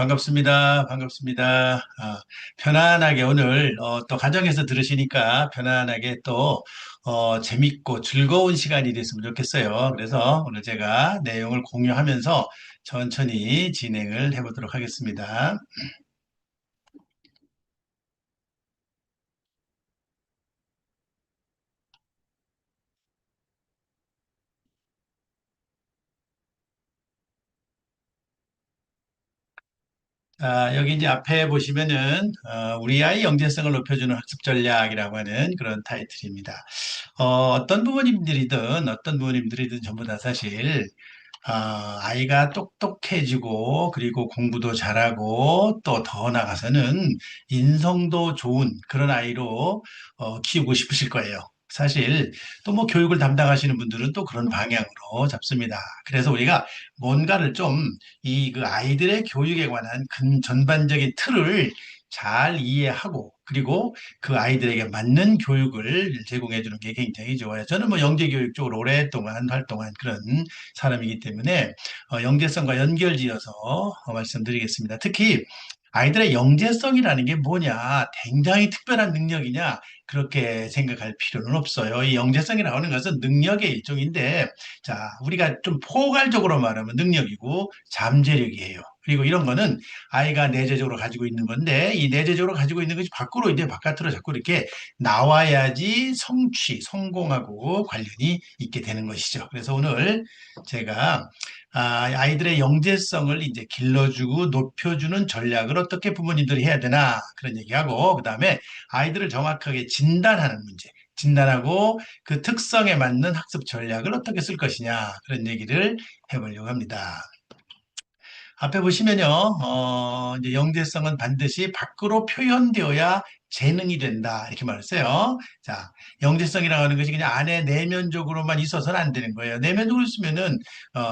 반갑습니다. 반갑습니다. 편안하게 오늘 또 가정에서 들으시니까 편안하게 또 재밌고 즐거운 시간이 됐으면 좋겠어요. 그래서 오늘 제가 내용을 공유하면서 천천히 진행을 해보도록 하겠습니다. 여기 이제 앞에 보시면은 우리 아이 영재성을 높여주는 학습 전략이라고 하는 그런 타이틀입니다. 어떤 부모님들이든 전부 다 사실 아이가 똑똑해지고, 그리고 공부도 잘하고, 또 더 나아가서는 인성도 좋은 그런 아이로 키우고 싶으실 거예요. 사실, 또 뭐 교육을 담당하시는 분들은 또 그런 방향으로 잡습니다. 그래서 우리가 뭔가를 좀 그 아이들의 교육에 관한 전반적인 틀을 잘 이해하고, 그리고 그 아이들에게 맞는 교육을 제공해 주는 게 굉장히 좋아요. 저는 뭐 영재교육 쪽으로 오랫동안 활동한 그런 사람이기 때문에 영재성과 연결지어서 말씀드리겠습니다. 특히 아이들의 영재성이라는 게 뭐냐, 굉장히 특별한 능력이냐, 그렇게 생각할 필요는 없어요. 이 영재성이라고 하는 것은 능력의 일종인데, 자, 우리가 좀 포괄적으로 말하면 능력이고 잠재력이에요. 그리고 이런 거는 아이가 내재적으로 가지고 있는 건데, 이 내재적으로 가지고 있는 것이 밖으로 이제 바깥으로 자꾸 이렇게 나와야지 성공하고 관련이 있게 되는 것이죠. 그래서 오늘 제가 아이들의 영재성을 이제 길러주고 높여주는 전략을 어떻게 부모님들이 해야 되나 그런 얘기하고, 그다음에 아이들을 정확하게 진단하는 문제, 진단하고 그 특성에 맞는 학습 전략을 어떻게 쓸 것이냐 그런 얘기를 해보려고 합니다. 앞에 보시면요, 이제 영재성은 반드시 밖으로 표현되어야 재능이 된다. 이렇게 말했어요. 자, 영재성이라고 하는 것이 그냥 안에 내면적으로만 있어서는 안 되는 거예요. 내면적으로 있으면은,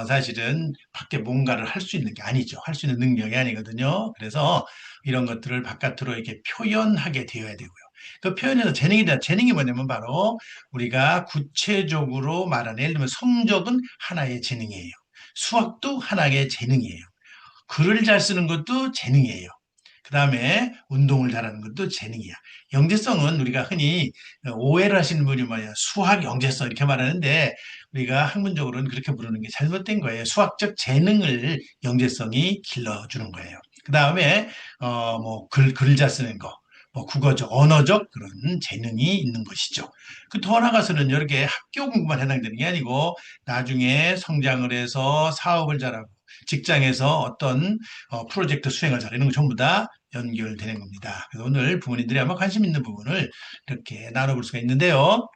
사실은 밖에 뭔가를 할 수 있는 게 아니죠. 할 수 있는 능력이 아니거든요. 그래서 이런 것들을 바깥으로 이렇게 표현하게 되어야 되고요. 그 표현에서 재능이 다 재능이 뭐냐면 바로 우리가 구체적으로 말하는, 예를 들면 성적은 하나의 재능이에요. 수학도 하나의 재능이에요. 글을 잘 쓰는 것도 재능이에요. 그 다음에 운동을 잘하는 것도 재능이야. 영재성은 우리가 흔히 오해를 하시는 분이 뭐야, 수학 영재성 이렇게 말하는데, 우리가 학문적으로는 그렇게 부르는 게 잘못된 거예요. 수학적 재능을 영재성이 길러주는 거예요. 그 다음에 뭐 글을 잘 쓰는 거, 뭐 국어적, 언어적 그런 재능이 있는 것이죠. 그 더 나아가서는 이렇게 학교 공부만 해당되는 게 아니고, 나중에 성장을 해서 사업을 잘하고 직장에서 어떤 프로젝트 수행을 잘하는 거 전부 다 연결되는 겁니다. 그래서 오늘 부모님들이 아마 관심 있는 부분을 이렇게 나눠볼 수가 있는데요.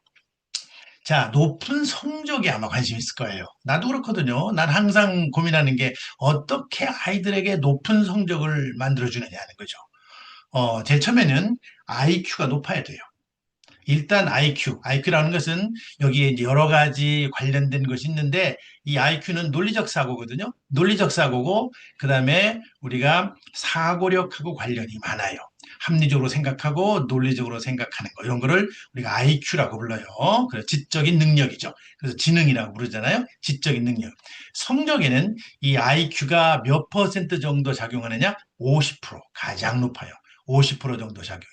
자, 높은 성적에 아마 관심 있을 거예요. 나도 그렇거든요. 난 항상 고민하는 게 어떻게 아이들에게 높은 성적을 만들어주느냐는 거죠. 제일 처음에는 IQ가 높아야 돼요. 일단 IQ라는 것은 여기에 이제 여러 가지 관련된 것이 있는데, 이 IQ는 논리적 사고거든요. 논리적 사고고, 그 다음에 우리가 사고력하고 관련이 많아요. 합리적으로 생각하고 논리적으로 생각하는 거, 이런 거를 우리가 IQ라고 불러요. 그래서 지적인 능력이죠. 그래서 지능이라고 부르잖아요. 지적인 능력. 성적에는 이 IQ가 몇 퍼센트 정도 작용하느냐? 50% 가장 높아요. 50% 정도 작용해.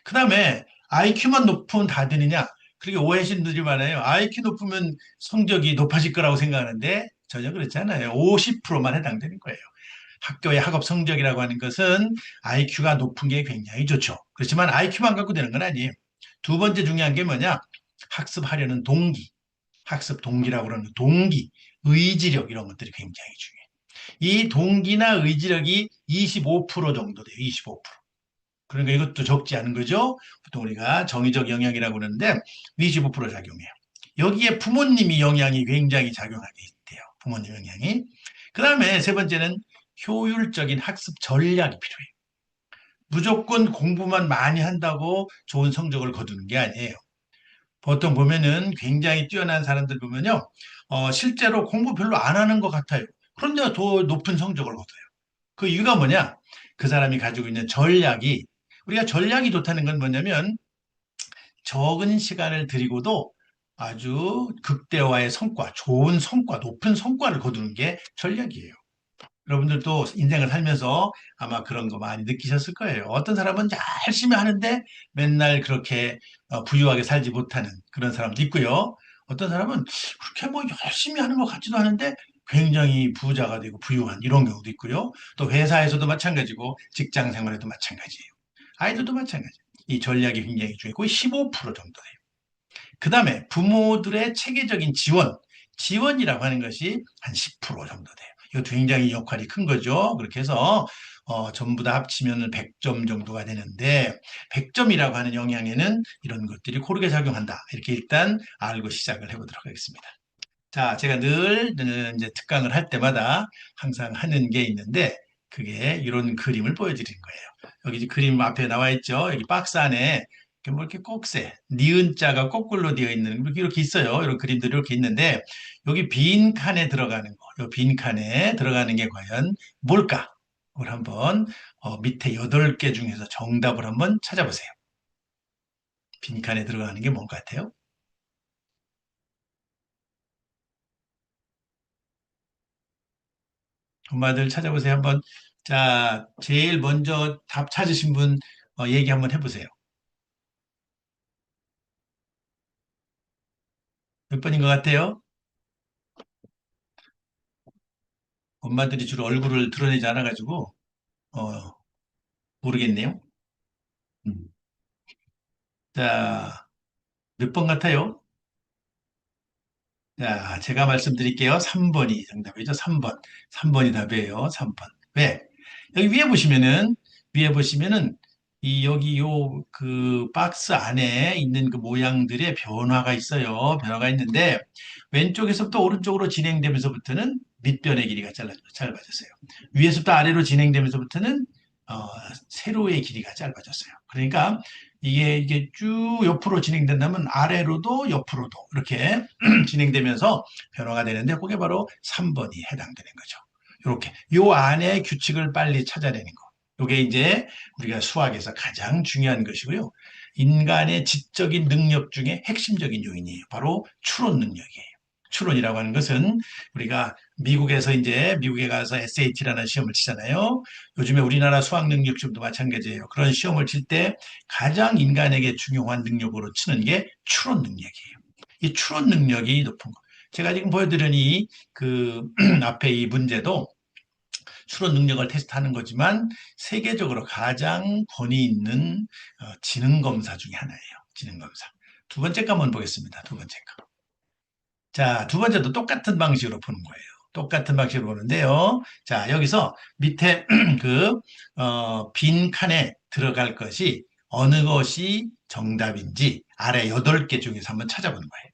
그 다음에 IQ만 높으면 다 되느냐? 그렇게 오해하시는 분들이 많아요. IQ 높으면 성적이 높아질 거라고 생각하는데 전혀 그렇지 않아요. 50%만 해당되는 거예요. 학교의 학업 성적이라고 하는 것은 IQ가 높은 게 굉장히 좋죠. 그렇지만 IQ만 갖고 되는 건 아니에요. 두 번째 중요한 게 뭐냐? 학습하려는 동기, 학습 동기라고 그러는 동기, 의지력 이런 것들이 굉장히 중요해요. 이 동기나 의지력이 25% 정도 돼요. 25%. 그러니까 이것도 적지 않은 거죠. 보통 우리가 정의적 영향이라고 그러는데 25% 작용해요. 여기에 부모님이 영향이 굉장히 작용하게 돼요. 부모님 영향이. 그 다음에 세 번째는 효율적인 학습 전략이 필요해요. 무조건 공부만 많이 한다고 좋은 성적을 거두는 게 아니에요. 보통 보면은 굉장히 뛰어난 사람들 보면요. 실제로 공부 별로 안 하는 것 같아요. 그런데 더 높은 성적을 거둬요. 그 이유가 뭐냐? 그 사람이 가지고 있는 전략이, 우리가 전략이 좋다는 건 뭐냐면 적은 시간을 들이고도 아주 극대화의 성과, 좋은 성과, 높은 성과를 거두는 게 전략이에요. 여러분들도 인생을 살면서 아마 그런 거 많이 느끼셨을 거예요. 어떤 사람은 열심히 하는데 맨날 그렇게 부유하게 살지 못하는 그런 사람도 있고요. 어떤 사람은 그렇게 뭐 열심히 하는 것 같지도 않은데 굉장히 부자가 되고 부유한 이런 경우도 있고요. 또 회사에서도 마찬가지고 직장 생활에도 마찬가지예요. 아이들도 마찬가지. 이 전략이 굉장히 중요해. 거의 15% 정도 돼요. 그 다음에 부모들의 체계적인 지원이라고 하는 것이 한 10% 정도 돼요. 이것도 굉장히 역할이 큰 거죠. 그렇게 해서 전부 다 합치면 100점 정도가 되는데 100점이라고 하는 영향에는 이런 것들이 고르게 작용한다. 이렇게 일단 알고 시작을 해보도록 하겠습니다. 자, 제가 늘 이제 특강을 할 때마다 항상 하는 게 있는데 그게 이런 그림을 보여드리는 거예요. 여기 이제 그림 앞에 나와 있죠. 여기 박스 안에 이렇게 뭐 이렇게 꼭새, 니은 자가 거꾸로 되어 있는 이렇게 있어요. 이런 그림들이 이렇게 있는데 여기 빈 칸에 들어가는 거, 이 빈 칸에 들어가는 게 과연 뭘까? 그걸 한번 밑에 8개 중에서 정답을 한번 찾아보세요. 빈 칸에 들어가는 게 뭔 것 같아요? 엄마들 찾아보세요. 한번. 자, 제일 먼저 답 찾으신 분 얘기 한번 해보세요. 몇 번인 것 같아요? 엄마들이 주로 얼굴을 드러내지 않아가지고 어, 모르겠네요. 음. 자, 몇 번 같아요? 자, 제가 말씀드릴게요. 3번이 정답이죠. 3번. 3번이 답이에요. 3번. 왜? 여기 위에 보시면은 이 여기 요 그 박스 안에 있는 그 모양들의 변화가 있어요. 변화가 있는데 왼쪽에서부터 오른쪽으로 진행되면서부터는 밑변의 길이가 짧아졌어요. 위에서부터 아래로 진행되면서부터는 어, 세로의 길이가 짧아졌어요. 그러니까 이게 쭉 옆으로 진행된다면 아래로도 옆으로도 이렇게 진행되면서 변화가 되는데 그게 바로 3번이 해당되는 거죠. 이렇게 요 안에 규칙을 빨리 찾아내는 거. 이게 이제 우리가 수학에서 가장 중요한 것이고요. 인간의 지적인 능력 중에 핵심적인 요인이에요. 바로 추론 능력이에요. 추론이라고 하는 것은 우리가 미국에 가서 SAT라는 시험을 치잖아요. 요즘에 우리나라 수학 능력 시험도 마찬가지예요. 그런 시험을 칠 때 가장 인간에게 중요한 능력으로 치는 게 추론 능력이에요. 이 추론 능력이 높은 거. 제가 지금 보여드린 그 앞에 이 문제도 추론 능력을 테스트하는 거지만 세계적으로 가장 권위 있는 지능 검사 중에 하나예요. 지능 검사. 두 번째 거 한번 보겠습니다. 두 번째 거. 자, 두 번째도 똑같은 방식으로 푸는 거예요. 똑같은 방식으로 보는데요. 자, 여기서 밑에 빈 칸에 들어갈 것이 어느 것이 정답인지 아래 8개 중에서 한번 찾아보는 거예요.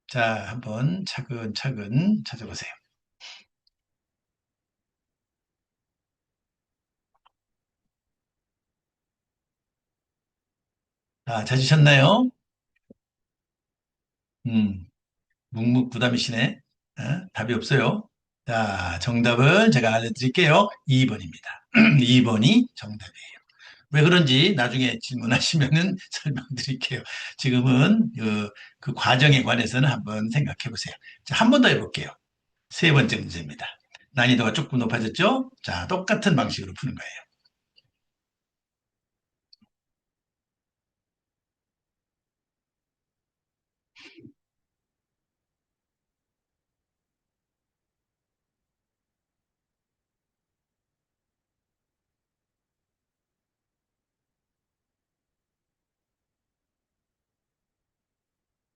자, 한번 차근차근 찾아보세요. 자, 찾으셨나요? 음, 묵묵부담이시네. 답이 없어요. 자, 정답은 제가 알려드릴게요. 2번입니다. 2번이 정답이에요. 왜 그런지 나중에 질문하시면은 설명드릴게요. 지금은 그 과정에 관해서는 한번 생각해 보세요. 자, 한 번 더 해볼게요. 세 번째 문제입니다. 난이도가 조금 높아졌죠? 자, 똑같은 방식으로 푸는 거예요.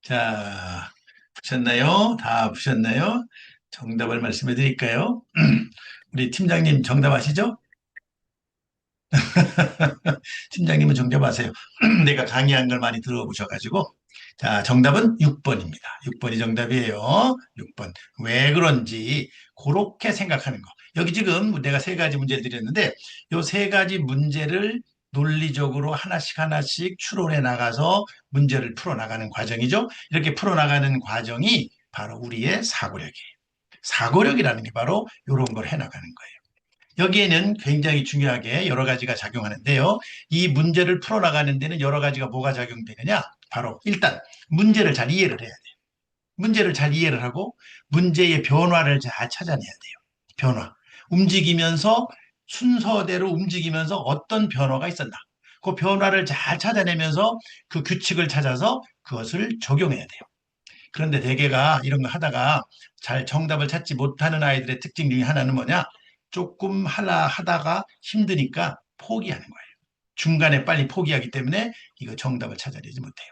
자, 보셨나요? 다 보셨나요? 정답을 말씀해 드릴까요? 우리 팀장님 정답 아시죠? 팀장님은 정답 아세요? 내가 강의한 걸 많이 들어보셔가지고. 자, 정답은 6번입니다. 6번이 정답이에요. 6번. 왜 그런지 그렇게 생각하는 거. 여기 지금 내가 세 가지 문제를 드렸는데 이 세 가지 문제를 논리적으로 하나씩 하나씩 추론해 나가서 문제를 풀어나가는 과정이죠. 이렇게 풀어나가는 과정이 바로 우리의 사고력이에요. 사고력이라는 게 바로 이런 걸 해나가는 거예요. 여기에는 굉장히 중요하게 여러 가지가 작용하는데요. 이 문제를 풀어나가는 데는 여러 가지가 뭐가 작용되느냐? 바로 일단 문제를 잘 이해를 해야 돼요. 문제를 잘 이해를 하고 문제의 변화를 잘 찾아내야 돼요. 변화. 움직이면서 순서대로 움직이면서 어떤 변화가 있었나. 그 변화를 잘 찾아내면서 그 규칙을 찾아서 그것을 적용해야 돼요. 그런데 대개가 이런 거 하다가 잘 정답을 찾지 못하는 아이들의 특징 중에 하나는 뭐냐? 조금 하다가 힘드니까 포기하는 거예요. 중간에 빨리 포기하기 때문에 이거 정답을 찾아내지 못해요.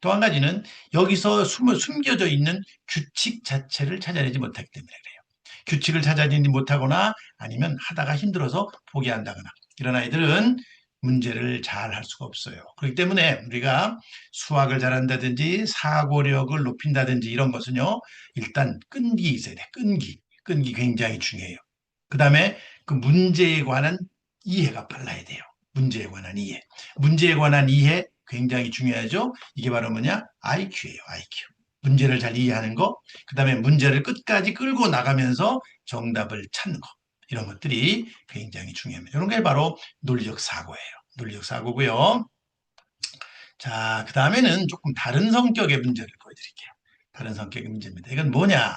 또 한 가지는 여기서 숨겨져 있는 규칙 자체를 찾아내지 못하기 때문에 그래요. 규칙을 찾아내지 못하거나 아니면 하다가 힘들어서 포기한다거나 이런 아이들은 문제를 잘 할 수가 없어요. 그렇기 때문에 우리가 수학을 잘한다든지 사고력을 높인다든지 이런 것은요, 일단 끈기 있어야 돼. 끈기. 끈기 굉장히 중요해요. 그 다음에 그 문제에 관한 이해가 빨라야 돼요. 문제에 관한 이해. 문제에 관한 이해 굉장히 중요하죠. 이게 바로 뭐냐? IQ예요, IQ. 문제를 잘 이해하는 거, 그 다음에 문제를 끝까지 끌고 나가면서 정답을 찾는 거. 이런 것들이 굉장히 중요합니다. 이런 게 바로 논리적 사고예요. 논리적 사고고요. 자, 그 다음에는 조금 다른 성격의 문제를 보여드릴게요. 다른 성격의 문제입니다. 이건 뭐냐?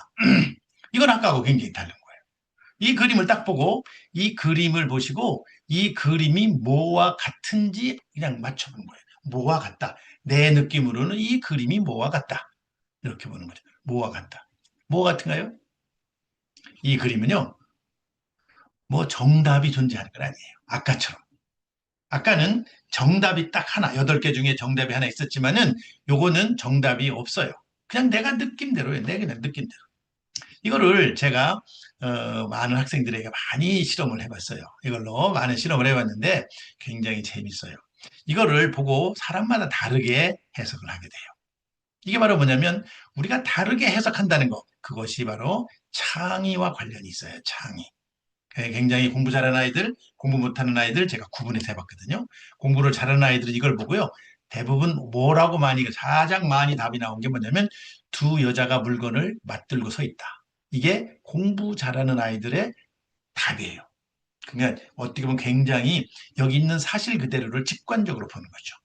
이건 아까하고 굉장히 다른 거예요. 이 그림을 딱 보고 이 그림을 보시고 이 그림이 뭐와 같은지 그냥 맞춰보는 거예요. 뭐와 같다. 내 느낌으로는 이 그림이 뭐와 같다. 이렇게 보는 거죠. 뭐와 같다. 뭐 같은가요? 이 그림은요, 뭐 정답이 존재하는 건 아니에요. 아까처럼. 아까는 정답이 딱 하나, 8개 중에 정답이 하나 있었지만은 요거는 정답이 없어요. 그냥 내가 느낌대로예요. 내 그냥 느낌대로. 이거를 제가 많은 학생들에게 많이 실험을 해봤어요. 이걸로 많은 실험을 해봤는데 굉장히 재밌어요. 이거를 보고 사람마다 다르게 해석을 하게 돼요. 이게 바로 뭐냐면 우리가 다르게 해석한다는 것. 그것이 바로 창의와 관련이 있어요. 창의. 굉장히 공부 잘하는 아이들, 공부 못하는 아이들 제가 구분해서 해봤거든요. 공부를 잘하는 아이들은 이걸 보고요. 대부분 뭐라고 가장 많이 답이 나온 게 뭐냐면 두 여자가 물건을 맞들고 서 있다. 이게 공부 잘하는 아이들의 답이에요. 그러니까 어떻게 보면 굉장히 여기 있는 사실 그대로를 직관적으로 보는 거죠.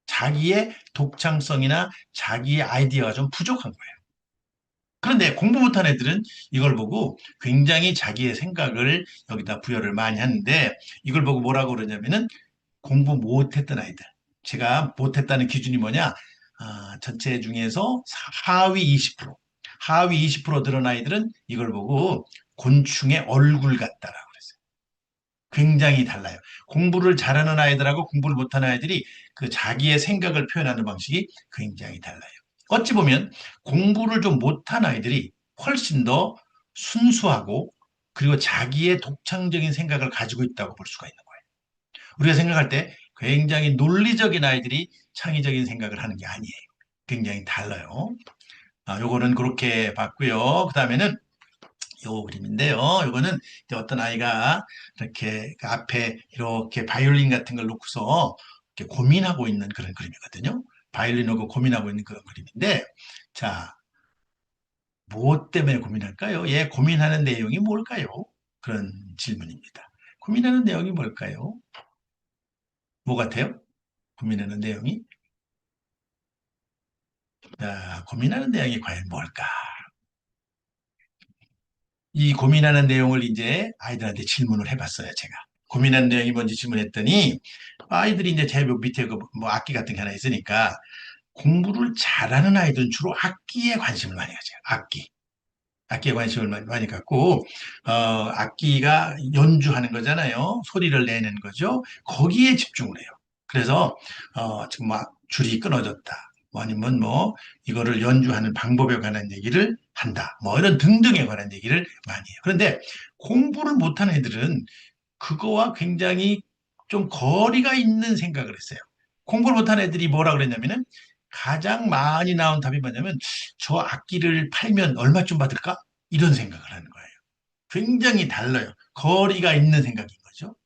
자기의 독창성이나 자기의 아이디어가 좀 부족한 거예요. 그런데 공부 못한 애들은 이걸 보고 굉장히 자기의 생각을 여기다 부여를 많이 하는데 이걸 보고 뭐라고 그러냐면은 공부 못했던 아이들. 제가 못했다는 기준이 뭐냐? 전체 중에서 하위 20%, 하위 20% 들은 아이들은 이걸 보고 곤충의 얼굴 같다라고 그랬어요. 굉장히 달라요. 공부를 잘하는 아이들하고 공부를 못하는 아이들이 그 자기의 생각을 표현하는 방식이 굉장히 달라요. 어찌 보면 공부를 좀 못한 아이들이 훨씬 더 순수하고 그리고 자기의 독창적인 생각을 가지고 있다고 볼 수가 있는 거예요. 우리가 생각할 때 굉장히 논리적인 아이들이 창의적인 생각을 하는 게 아니에요. 굉장히 달라요. 요거는 그렇게 봤고요. 그 다음에는 요 그림인데요. 요거는 이제 어떤 아이가 이렇게 그 앞에 이렇게 바이올린 같은 걸 놓고서 이렇게 고민하고 있는 그런 그림이거든요. 바이올린 놓고 고민하고 있는 그런 그림인데, 자, 무엇 때문에 고민할까요? 얘 고민하는 내용이 뭘까요? 그런 질문입니다. 고민하는 내용이 뭘까요? 뭐 같아요? 고민하는 내용이? 자, 고민하는 내용이 과연 뭘까? 이 고민하는 내용을 이제 아이들한테 질문을 해봤어요, 제가. 고민하는 내용이 뭔지 질문했더니 아이들이 이제 제 밑에 그 뭐 악기 같은 게 하나 있으니까 공부를 잘하는 아이들은 주로 악기에 관심을 많이 가져요. 악기. 악기에 관심을 많이 갖고, 악기가 연주하는 거잖아요. 소리를 내는 거죠. 거기에 집중을 해요. 그래서, 지금 막 줄이 끊어졌다. 뭐 아니면 뭐, 이거를 연주하는 방법에 관한 얘기를 한다. 뭐 이런 등등에 관한 얘기를 많이 해요. 그런데 공부를 못하는 애들은 그거와 굉장히 좀 거리가 있는 생각을 했어요. 공부를 못하는 애들이 뭐라 그랬냐면은 가장 많이 나온 답이 뭐냐면 저 악기를 팔면 얼마쯤 받을까? 이런 생각을 하는 거예요. 굉장히 달라요. 거리가 있는 생각인 거죠.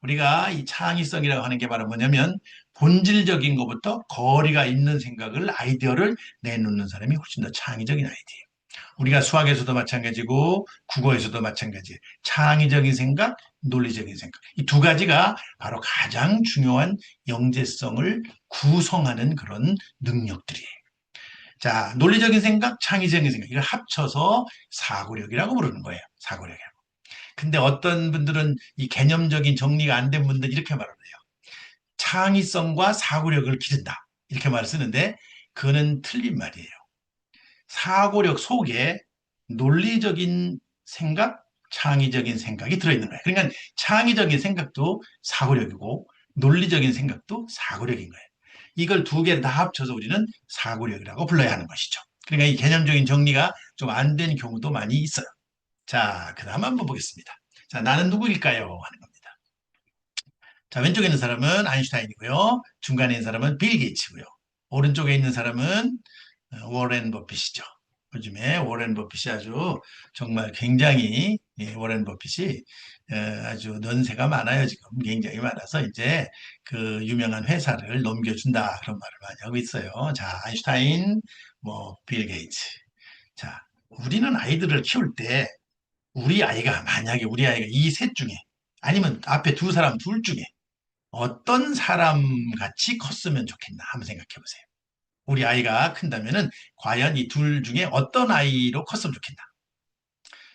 우리가 이 창의성이라고 하는 게 바로 뭐냐면 본질적인 것부터 거리가 있는 생각을 아이디어를 내놓는 사람이 훨씬 더 창의적인 아이디어예요. 우리가 수학에서도 마찬가지고 국어에서도 마찬가지예요. 창의적인 생각, 논리적인 생각. 이 두 가지가 바로 가장 중요한 영재성을 구성하는 그런 능력들이에요. 자, 논리적인 생각, 창의적인 생각, 이걸 합쳐서 사고력이라고 부르는 거예요. 사고력이라고. 근데 어떤 분들은 이 개념적인 정리가 안 된 분들 이렇게 말을 해요. 창의성과 사고력을 기른다. 이렇게 말을 쓰는데, 그거는 틀린 말이에요. 사고력 속에 논리적인 생각, 창의적인 생각이 들어있는 거예요. 그러니까 창의적인 생각도 사고력이고 논리적인 생각도 사고력인 거예요. 이걸 두 개를 다 합쳐서 우리는 사고력이라고 불러야 하는 것이죠. 그러니까 이 개념적인 정리가 좀 안 된 경우도 많이 있어요. 자, 그 다음 한번 보겠습니다. 자, 나는 누구일까요? 하는 겁니다. 자, 왼쪽에 있는 사람은 아인슈타인이고요. 중간에 있는 사람은 빌 게이츠고요. 오른쪽에 있는 사람은 워렌 버핏이죠. 요즘에 워렌 버핏이 아주 정말 굉장히 워렌 버핏이 아주 연세가 많아요. 지금 굉장히 많아서 이제 그 유명한 회사를 넘겨준다 그런 말을 많이 하고 있어요. 자, 아인슈타인, 뭐 빌 게이츠. 자, 우리는 아이들을 키울 때 우리 아이가 만약에 우리 아이가 이 셋 중에 아니면 앞에 두 사람 둘 중에 어떤 사람 같이 컸으면 좋겠나 한번 생각해 보세요. 우리 아이가 큰다면은 과연 이 둘 중에 어떤 아이로 컸으면 좋겠나.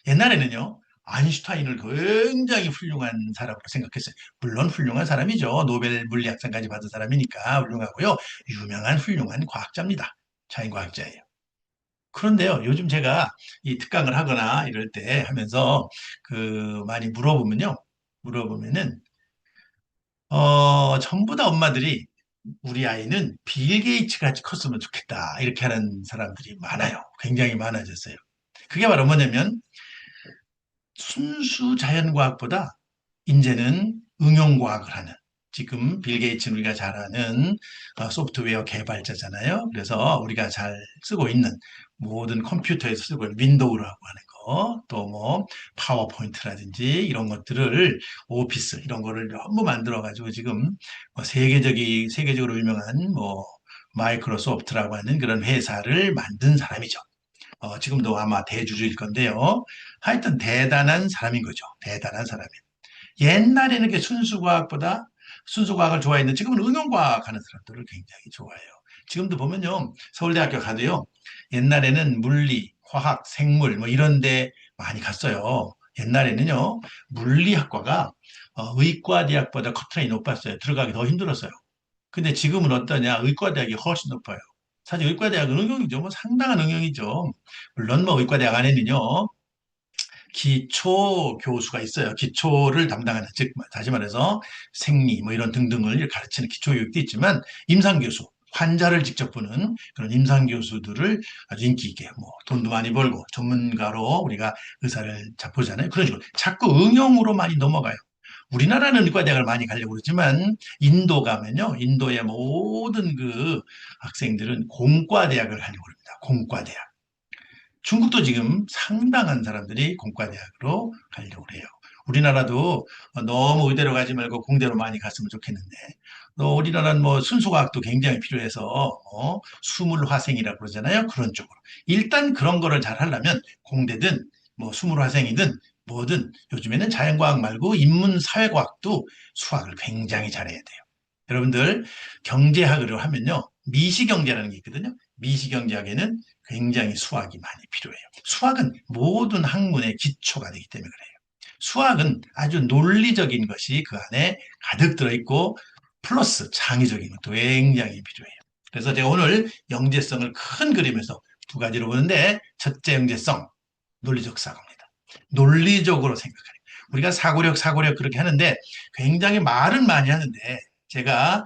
옛날에는요, 아인슈타인을 굉장히 훌륭한 사람으로 생각했어요. 물론 훌륭한 사람이죠. 노벨 물리학상까지 받은 사람이니까 훌륭하고요. 유명한 훌륭한 과학자입니다. 자연과학자예요. 그런데요, 요즘 제가 이 특강을 하거나 이럴 때 하면서 많이 물어보면은 전부 다 엄마들이 우리 아이는 빌 게이츠 같이 컸으면 좋겠다. 이렇게 하는 사람들이 많아요. 굉장히 많아졌어요. 그게 바로 뭐냐면 순수 자연과학보다 이제는 응용과학을 하는 지금 빌 게이츠는 우리가 잘 아는 소프트웨어 개발자잖아요. 그래서 우리가 잘 쓰고 있는 모든 컴퓨터에서 쓰고 있는 윈도우라고 하는 거, 또 뭐 파워포인트라든지 이런 것들을 오피스 이런 거를 전부 만들어 가지고 지금 뭐 세계적으로 유명한 뭐 마이크로소프트라고 하는 그런 회사를 만든 사람이죠. 지금도 아마 대주주일 건데요. 하여튼 대단한 사람인 거죠. 대단한 사람이에요. 옛날에는 그 순수과학을 좋아했는데 지금은 응용과학 하는 사람들을 굉장히 좋아해요. 지금도 보면요. 서울대학교 가도요. 옛날에는 물리, 화학, 생물 뭐 이런 데 많이 갔어요. 옛날에는요. 물리학과가 의과대학보다 커트라인이 높았어요. 들어가기 더 힘들었어요. 근데 지금은 어떠냐? 의과대학이 훨씬 높아요. 사실 의과대학은 응용이죠. 뭐 상당한 응용이죠. 물론 뭐 의과대학 안에는요. 기초 교수가 있어요. 기초를 담당하는, 즉, 다시 말해서 생리, 뭐 이런 등등을 가르치는 기초 교육도 있지만, 임상교수, 환자를 직접 보는 그런 임상교수들을 아주 인기 있게, 뭐, 돈도 많이 벌고, 전문가로 우리가 의사를 보잖아요. 그런 식으로 자꾸 응용으로 많이 넘어가요. 우리나라는 의과대학을 많이 가려고 그러지만, 인도 가면요, 인도의 모든 그 학생들은 공과대학을 하려고 합니다. 공과대학. 중국도 지금 상당한 사람들이 공과대학으로 가려고 해요. 우리나라도 너무 의대로 가지 말고 공대로 많이 갔으면 좋겠는데, 또 우리나라는 뭐 순수과학도 굉장히 필요해서 수물화생이라고 그러잖아요. 그런 쪽으로. 일단 그런 거를 잘 하려면 공대든 뭐 수물화생이든 뭐든 요즘에는 자연과학 말고 인문사회과학도 수학을 굉장히 잘해야 돼요. 여러분들 경제학으로 하면요. 미시경제라는 게 있거든요. 미시경제학에는 굉장히 수학이 많이 필요해요. 수학은 모든 학문의 기초가 되기 때문에 그래요. 수학은 아주 논리적인 것이 그 안에 가득 들어있고 플러스 창의적인 것도 굉장히 필요해요. 그래서 제가 오늘 영재성을 큰 그림에서 두 가지로 보는데 첫째 영재성, 논리적 사고입니다. 논리적으로 생각하는 우리가 사고력 그렇게 하는데 굉장히 말은 많이 하는데 제가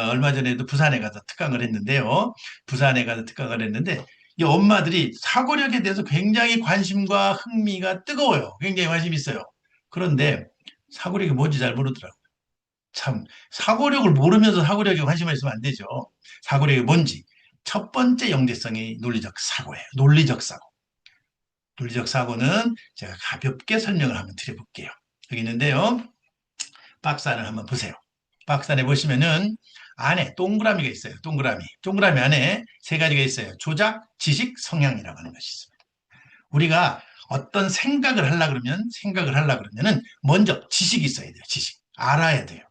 얼마 전에도 부산에 가서 특강을 했는데요. 부산에 가서 특강을 했는데 이 엄마들이 사고력에 대해서 굉장히 관심과 흥미가 뜨거워요. 굉장히 관심이 있어요. 그런데 사고력이 뭔지 잘 모르더라고요. 참, 사고력을 모르면서 사고력에 관심을 있으면 안 되죠. 사고력이 뭔지. 첫 번째 영재성이 논리적 사고예요. 논리적 사고. 논리적 사고는 제가 가볍게 설명을 한번 드려볼게요. 여기 있는데요. 박스 안을 한번 보세요. 박스 안에 보시면은 안에 동그라미가 있어요. 동그라미. 동그라미 안에 세 가지가 있어요. 조작, 지식, 성향이라고 하는 것이 있습니다. 우리가 어떤 생각을 하려 그러면은 먼저 지식이 있어야 돼요. 지식. 알아야 돼요.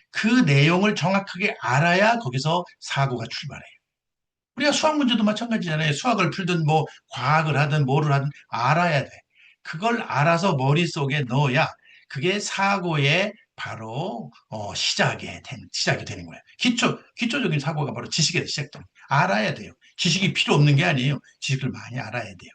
그 내용을 정확하게 알아야 거기서 사고가 출발해요. 우리가 수학 문제도 마찬가지잖아요. 수학을 풀든 뭐 과학을 하든 뭐를 하든 알아야 돼. 그걸 알아서 머릿속에 넣어야 그게 사고의 바로 시작이 되는 거예요. 기초적인 사고가 바로 지식에서 시작됩니다. 알아야 돼요. 지식이 필요 없는 게 아니에요. 지식을 많이 알아야 돼요.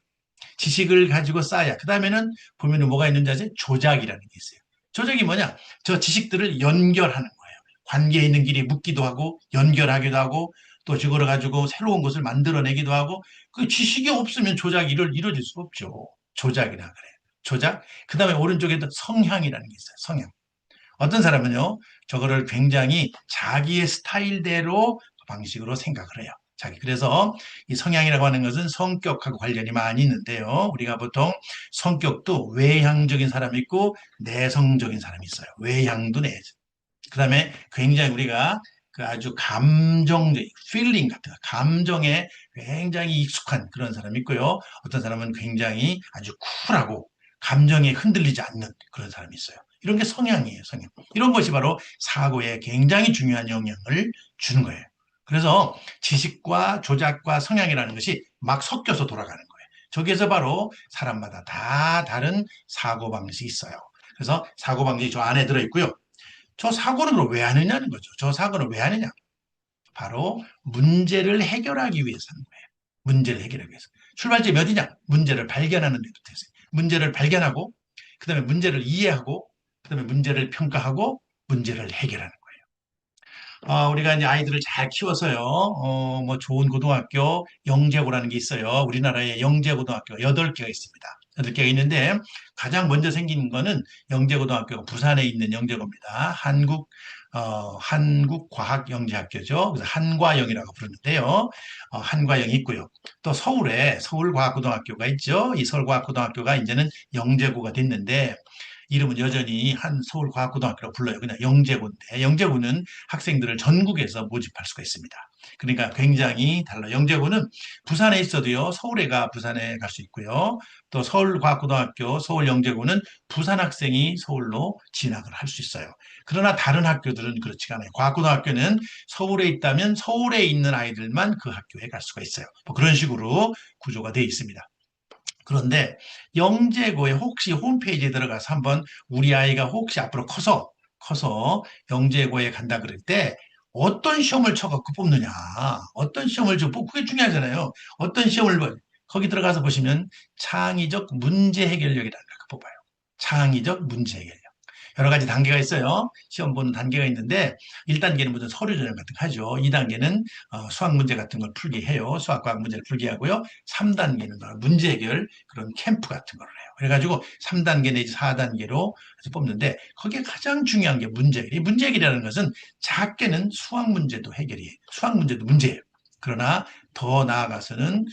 지식을 가지고 쌓아야. 그 다음에는 보면은 뭐가 있는지 아세요? 조작이라는 게 있어요. 조작이 뭐냐? 저 지식들을 연결하는 거예요. 관계에 있는 길이 묻기도 하고, 연결하기도 하고, 또 그걸 가지고 새로운 것을 만들어내기도 하고, 그 지식이 없으면 조작이 이루어질 수가 없죠. 조작이라 그래요. 조작. 그 다음에 오른쪽에도 성향이라는 게 있어요. 성향. 어떤 사람은요, 저거를 굉장히 자기의 스타일대로 방식으로 생각을 해요. 그래서 이 성향이라고 하는 것은 성격하고 관련이 많이 있는데요. 우리가 보통 성격도 외향적인 사람이 있고 내성적인 사람이 있어요. 외향도 내성. 그 다음에 굉장히 우리가 그 아주 감정적, 필링 같은 거, 감정에 굉장히 익숙한 그런 사람이 있고요. 어떤 사람은 굉장히 아주 쿨하고 감정에 흔들리지 않는 그런 사람이 있어요. 이런 게 성향이에요, 성향. 이런 것이 바로 사고에 굉장히 중요한 영향을 주는 거예요. 그래서 지식과 조작과 성향이라는 것이 막 섞여서 돌아가는 거예요. 저기에서 바로 사람마다 다 다른 사고방식이 있어요. 그래서 사고방식이 저 안에 들어있고요. 저 사고는 그럼 왜 하느냐는 거죠. 저 사고는 왜 하느냐? 바로 문제를 해결하기 위해서 하는 거예요. 문제를 해결하기 위해서. 출발점이 어디냐? 문제를 발견하는 데부터 했어요. 문제를 발견하고, 그 다음에 문제를 이해하고, 그 다음에 문제를 평가하고, 문제를 해결하는 우리가 이제 아이들을 잘 키워서요, 뭐 좋은 고등학교 영재고라는 게 있어요. 우리나라에 영재고등학교가 8개가 있습니다. 8개가 있는데 가장 먼저 생긴 거는 영재고등학교가 부산에 있는 영재고입니다. 한국과학영재학교죠. 그래서 한과영이라고 부르는데요. 한과영이 있고요. 또 서울에 서울과학고등학교가 있죠. 이 서울과학고등학교가 이제는 영재고가 됐는데 이름은 여전히 한 서울과학고등학교라고 불러요. 그냥 영재고인데 영재고는 학생들을 전국에서 모집할 수가 있습니다. 그러니까 굉장히 달라요. 영재고는 부산에 있어도요. 서울에가 부산에 갈 수 있고요. 또 서울과학고등학교, 서울영재고는 부산 학생이 서울로 진학을 할 수 있어요. 그러나 다른 학교들은 그렇지가 않아요. 과학고등학교는 서울에 있다면 서울에 있는 아이들만 그 학교에 갈 수가 있어요. 뭐 그런 식으로 구조가 되어 있습니다. 그런데 영재고에 혹시 홈페이지에 들어가서 한번 우리 아이가 혹시 앞으로 커서 영재고에 간다 그럴 때 어떤 시험을 쳐갖고 뽑느냐, 어떤 시험을 그게 중요하잖아요. 어떤 시험을 거기 들어가서 보시면 창의적 문제 해결력이라는 걸 뽑아요. 창의적 문제 해결력. 여러 가지 단계가 있어요. 시험 보는 단계가 있는데 1단계는 무슨 서류 전형 같은 거 하죠. 2단계는 수학 문제 같은 걸 풀게 해요. 수학 과학 문제를 풀게 하고요. 3단계는 문제 해결 그런 캠프 같은 걸 해요. 그래가지고 3단계 내지 4단계로 뽑는데 거기에 가장 중요한 게 문제 해결. 이 문제 해결이라는 것은 작게는 수학 문제도 해결이에요. 수학 문제도 문제예요. 그러나 더 나아가서는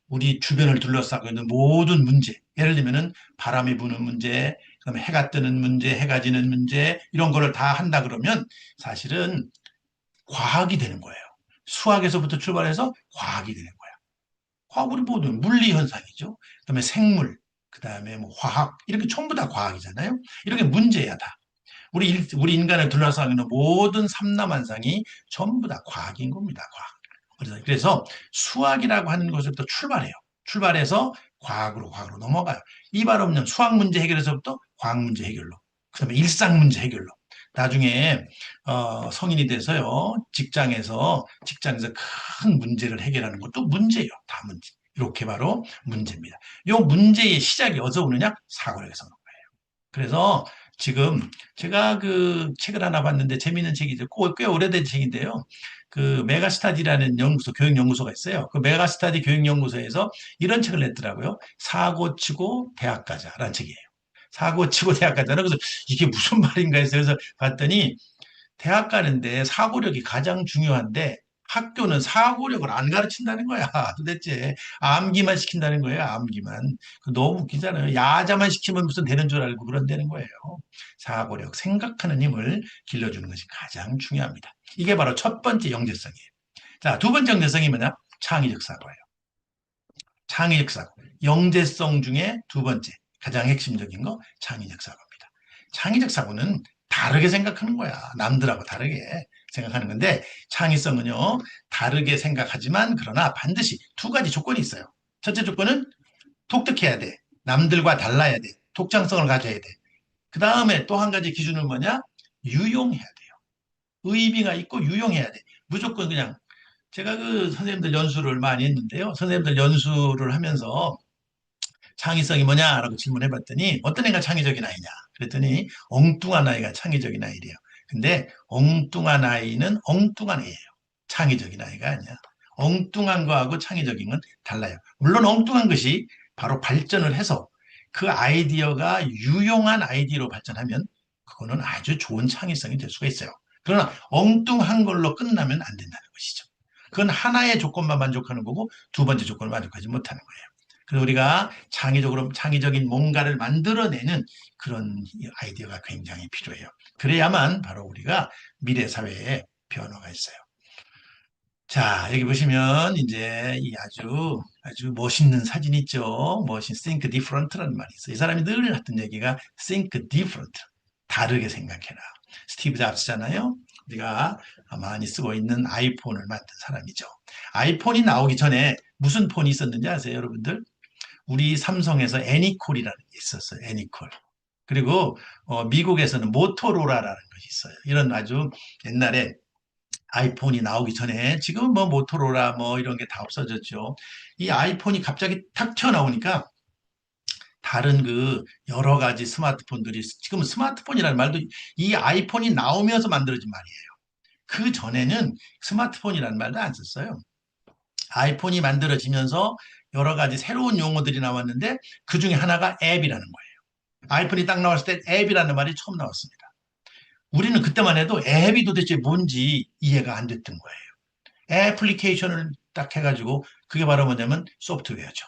우리 주변을 둘러싸고 있는 모든 문제, 예를 들면은 바람이 부는 문제, 그다음에 해가 뜨는 문제, 해가 지는 문제 이런 거를 다 한다 그러면 사실은 과학이 되는 거예요. 수학에서부터 출발해서 과학이 되는 거예요. 과학은 모든 물리 현상이죠. 그다음에 생물, 그다음에 뭐 화학 이렇게 전부 다 과학이잖아요. 이렇게 문제야 다. 우리 인간을 둘러싸고 있는 모든 삼라만상이 전부 다 과학인 겁니다. 과학. 그래서 수학이라고 하는 것부터 출발해요. 출발해서 과학으로 넘어가요. 이발 없는 수학 문제 해결에서부터 과학 문제 해결로, 그다음에 일상 문제 해결로. 나중에 성인이 돼서요 직장에서 큰 문제를 해결하는 것도 문제예요. 다 문제. 이렇게 바로 문제입니다. 이 문제의 시작이 어디서 오느냐? 사고력에서 오는 거예요. 그래서 지금 제가 그 책을 하나 봤는데 재미있는 책이죠. 꽤 오래된 책인데요. 그 메가스터디라는 연구소, 교육연구소가 있어요. 그 메가스터디 교육연구소에서 이런 책을 냈더라고요. 사고 치고 대학 가자라는 책이에요. 사고 치고 대학 가자는 그래서 이게 무슨 말인가 해서 그래서 봤더니 대학 가는데 사고력이 가장 중요한데 학교는 사고력을 안 가르친다는 거야. 도대체 암기만 시킨다는 거예요. 암기만. 너무 웃기잖아요. 야자만 시키면 무슨 되는 줄 알고 그런다는 거예요. 사고력, 생각하는 힘을 길러주는 것이 가장 중요합니다. 이게 바로 첫 번째 영재성이에요. 자, 두 번째 영재성이 뭐냐? 창의적 사고예요. 창의적 사고. 영재성 중에 두 번째, 가장 핵심적인 거 창의적 사고입니다. 창의적 사고는 다르게 생각하는 거야. 남들하고 다르게. 생각하는 건데 창의성은요 다르게 생각하지만 그러나 반드시 두 가지 조건이 있어요. 첫째 조건은 독특해야 돼. 남들과 달라야 돼. 독창성을 가져야 돼. 그 다음에 또 한 가지 기준은 뭐냐? 유용해야 돼요. 의미가 있고 유용해야 돼. 무조건 그냥 제가 그 선생님들 연수를 많이 했는데요. 선생님들 연수를 하면서 창의성이 뭐냐라고 질문해 봤더니 어떤 애가 창의적인 아이냐 그랬더니 엉뚱한 아이가 창의적인 아이래요. 근데 엉뚱한 아이는 엉뚱한 애예요. 창의적인 아이가 아니야. 엉뚱한 거하고 창의적인 건 달라요. 물론 엉뚱한 것이 바로 발전을 해서 그 아이디어가 유용한 아이디어로 발전하면 그거는 아주 좋은 창의성이 될 수가 있어요. 그러나 엉뚱한 걸로 끝나면 안 된다는 것이죠. 그건 하나의 조건만 만족하는 거고 두 번째 조건을 만족하지 못하는 거예요. 그래서 우리가 창의적으로, 창의적인 뭔가를 만들어내는 그런 아이디어가 굉장히 필요해요. 그래야만 바로 우리가 미래 사회에 변화가 있어요. 자, 여기 보시면 이제 이 아주 멋있는 사진 있죠. 멋진 think different라는 말이 있어요. 이 사람이 늘 했던 얘기가 think different. 다르게 생각해라. 스티브 잡스잖아요. 우리가 많이 쓰고 있는 아이폰을 만든 사람이죠. 아이폰이 나오기 전에 무슨 폰이 있었는지 아세요, 여러분들? 우리 삼성에서 애니콜이라는 게 있었어요. 애니콜. 그리고 미국에서는 모토로라라는 것이 있어요. 이런 아주 옛날에 아이폰이 나오기 전에 지금은 뭐 모토로라 뭐 이런 게 다 없어졌죠. 이 아이폰이 갑자기 탁 튀어나오니까 다른 그 여러 가지 스마트폰들이 지금은 스마트폰이라는 말도 이 아이폰이 나오면서 만들어진 말이에요. 그 전에는 스마트폰이라는 말도 안 썼어요. 아이폰이 만들어지면서 여러 가지 새로운 용어들이 나왔는데 그 중에 하나가 앱이라는 거예요. 아이폰이 딱 나왔을 때 앱이라는 말이 처음 나왔습니다. 우리는 그때만 해도 앱이 도대체 뭔지 이해가 안 됐던 거예요. 애플리케이션을 딱 해가지고 그게 바로 뭐냐면 소프트웨어죠.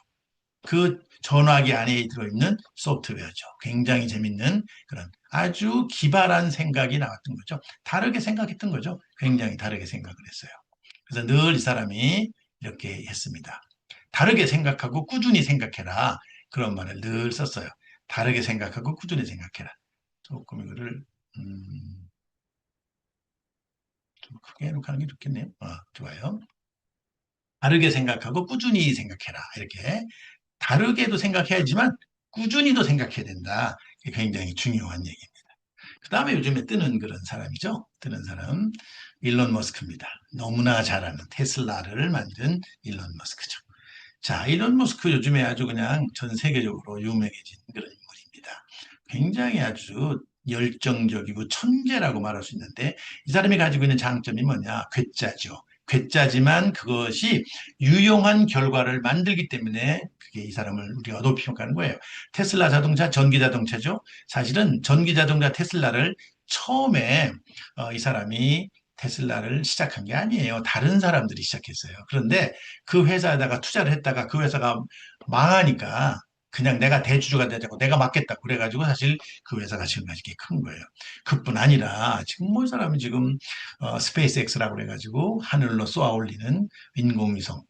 그 전화기 안에 들어있는 소프트웨어죠. 굉장히 재밌는 그런 아주 기발한 생각이 나왔던 거죠. 다르게 생각했던 거죠. 굉장히 다르게 생각을 했어요. 그래서 늘 이 사람이 이렇게 했습니다. 다르게 생각하고 꾸준히 생각해라. 그런 말을 늘 썼어요. 다르게 생각하고 꾸준히 생각해라. 조금 이거를 좀 크게 해놓고 하는 게 좋겠네요. 좋아요. 다르게 생각하고 꾸준히 생각해라. 이렇게 다르게도 생각해야지만 꾸준히도 생각해야 된다. 이게 굉장히 중요한 얘기입니다. 그 다음에 요즘에 뜨는 그런 사람이죠. 뜨는 사람 일론 머스크입니다. 너무나 잘 아는 테슬라를 만든 일론 머스크죠. 자, 일론 머스크 요즘에 아주 그냥 전 세계적으로 유명해진 그런 인물입니다. 굉장히 아주 열정적이고 천재라고 말할 수 있는데 이 사람이 가지고 있는 장점이 뭐냐? 괴짜죠. 괴짜지만 그것이 유용한 결과를 만들기 때문에 그게 이 사람을 우리가 높이 평가하는 거예요. 테슬라 자동차 전기 자동차죠. 사실은 전기 자동차 테슬라를 처음에 이 사람이 테슬라를 시작한 게 아니에요. 다른 사람들이 시작했어요. 그런데 그 회사에다가 투자를 했다가 그 회사가 망하니까 그냥 내가 대주주가 되자고 내가 맡겠다. 그래가지고 사실 그 회사가 지금까지 이렇게 큰 거예요. 그뿐 아니라 지금 뭐 사람이 지금 스페이스X라고 그래가지고 하늘로 쏘아 올리는 인공위성.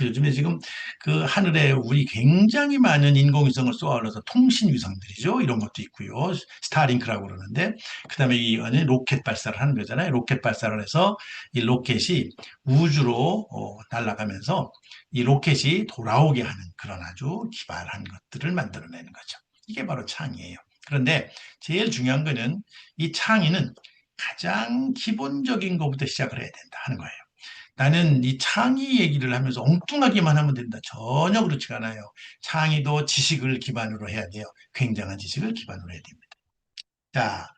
요즘에 지금 그 하늘에 우리 굉장히 많은 인공위성을 쏘아올려서 통신위성들이죠. 이런 것도 있고요. 스타링크라고 그러는데 그다음에 이 안에 로켓 발사를 하는 거잖아요. 로켓 발사를 해서 이 로켓이 우주로 날아가면서 이 로켓이 돌아오게 하는 그런 아주 기발한 것들을 만들어내는 거죠. 이게 바로 창의예요. 그런데 제일 중요한 거는 이 창의는 가장 기본적인 것부터 시작을 해야 된다 하는 거예요. 나는 이 창의 얘기를 하면서 엉뚱하기만 하면 된다. 전혀 그렇지가 않아요. 창의도 지식을 기반으로 해야 돼요. 굉장한 지식을 기반으로 해야 됩니다. 자,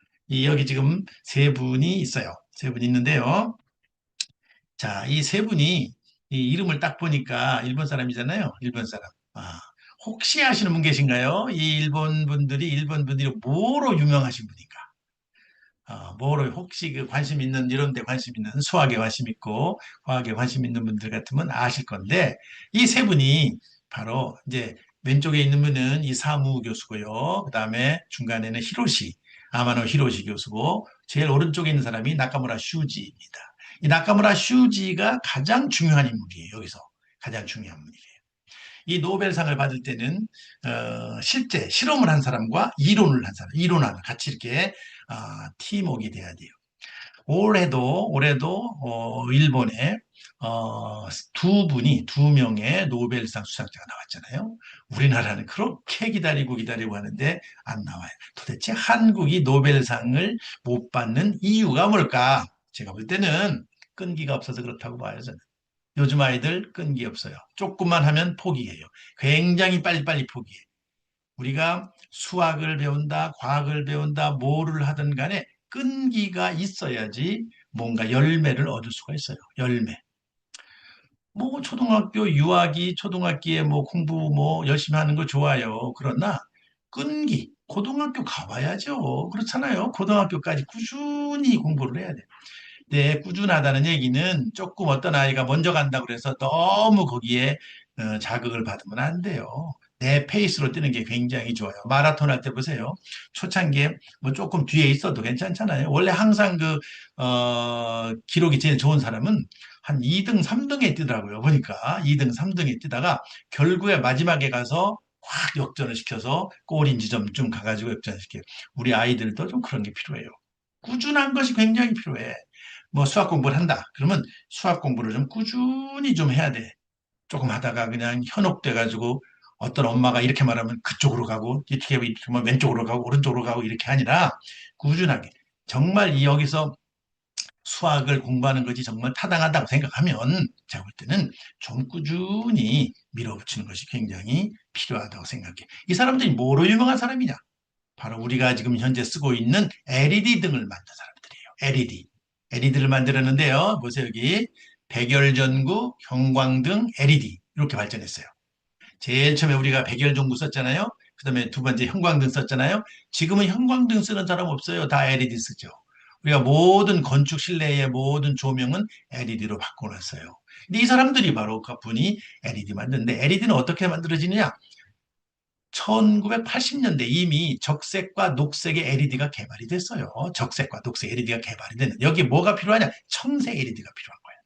여기 지금 세 분이 있어요. 세 분이 있는데요. 자, 이 세 분이 이 이름을 딱 보니까 일본 사람이잖아요. 일본 사람. 혹시 아시는 분 계신가요? 이 일본 분들이 뭐로 유명하신 분인가? 뭐로 혹시 그 관심 있는 이런 데 관심 있는 수학에 관심 있고 과학에 관심 있는 분들 같으면 아실 건데 이 세 분이 바로 이제 왼쪽에 있는 분은 이사무 교수고요. 그다음에 중간에는 히로시 아마노 히로시 교수고 제일 오른쪽에 있는 사람이 나카무라 슈지입니다. 이 나카무라 슈지가 가장 중요한 인물이에요. 여기서 가장 중요한 분이에요. 이 노벨상을 받을 때는 실제 실험을 한 사람과 이론을 한 사람, 이론하는 같이 이렇게 팀워크가 돼야 돼요. 올해도 일본에 두 명의 노벨상 수상자가 나왔잖아요. 우리나라는 그렇게 기다리고 하는데 안 나와요. 도대체 한국이 노벨상을 못 받는 이유가 뭘까? 제가 볼 때는 끈기가 없어서 그렇다고 봐요, 저는. 요즘 아이들 끈기 없어요. 조금만 하면 포기해요. 굉장히 빨리빨리 포기해요. 우리가 수학을 배운다, 과학을 배운다, 뭐를 하든 간에 끈기가 있어야지 뭔가 열매를 얻을 수가 있어요. 열매. 뭐 초등학교 유아기, 초등학기에 뭐 공부 뭐 열심히 하는 거 좋아요. 그러나 끈기, 고등학교 가봐야죠. 그렇잖아요. 고등학교까지 꾸준히 공부를 해야 돼요. 네, 꾸준하다는 얘기는 조금 어떤 아이가 먼저 간다고 그래서 너무 거기에 자극을 받으면 안 돼요. 내 페이스로 뛰는 게 굉장히 좋아요. 마라톤 할 때 보세요. 초창기에 뭐 조금 뒤에 있어도 괜찮잖아요. 원래 항상 기록이 제일 좋은 사람은 한 2등, 3등에 뛰더라고요. 보니까 2등, 3등에 뛰다가 결국에 마지막에 가서 확 역전을 시켜서 골인 지점쯤 가가지고 역전을 시켜요. 우리 아이들도 좀 그런 게 필요해요. 꾸준한 것이 굉장히 필요해. 뭐 수학 공부를 한다. 그러면 수학 공부를 좀 꾸준히 좀 해야 돼. 조금 하다가 그냥 현혹돼 가지고 어떤 엄마가 이렇게 말하면 그쪽으로 가고 이렇게 하면 왼쪽으로 가고 오른쪽으로 가고 이렇게 아니라 꾸준하게 정말 이 여기서 수학을 공부하는 것이 정말 타당하다고 생각하면 제가 볼 때는 좀 꾸준히 밀어붙이는 것이 굉장히 필요하다고 생각해. 이 사람들이 뭐로 유명한 사람이냐? 바로 우리가 지금 현재 쓰고 있는 LED 등을 만든 사람들이에요. LED. LED를 만들었는데요. 보세요, 여기. 백열전구, 형광등, LED. 이렇게 발전했어요. 제일 처음에 우리가 백열전구 썼잖아요. 그 다음에 두 번째 형광등 썼잖아요. 지금은 형광등 쓰는 사람 없어요. 다 LED 쓰죠. 우리가 모든 건축 실내의 모든 조명은 LED로 바꿔놨어요. 근데 이 사람들이 바로 그분이 LED 만드는데 LED는 어떻게 만들어지느냐? 1980년대 이미 적색과 녹색의 LED가 개발이 됐어요. 적색과 녹색 LED가 개발이 되는. 여기 뭐가 필요하냐? 청색 LED가 필요한 거예요.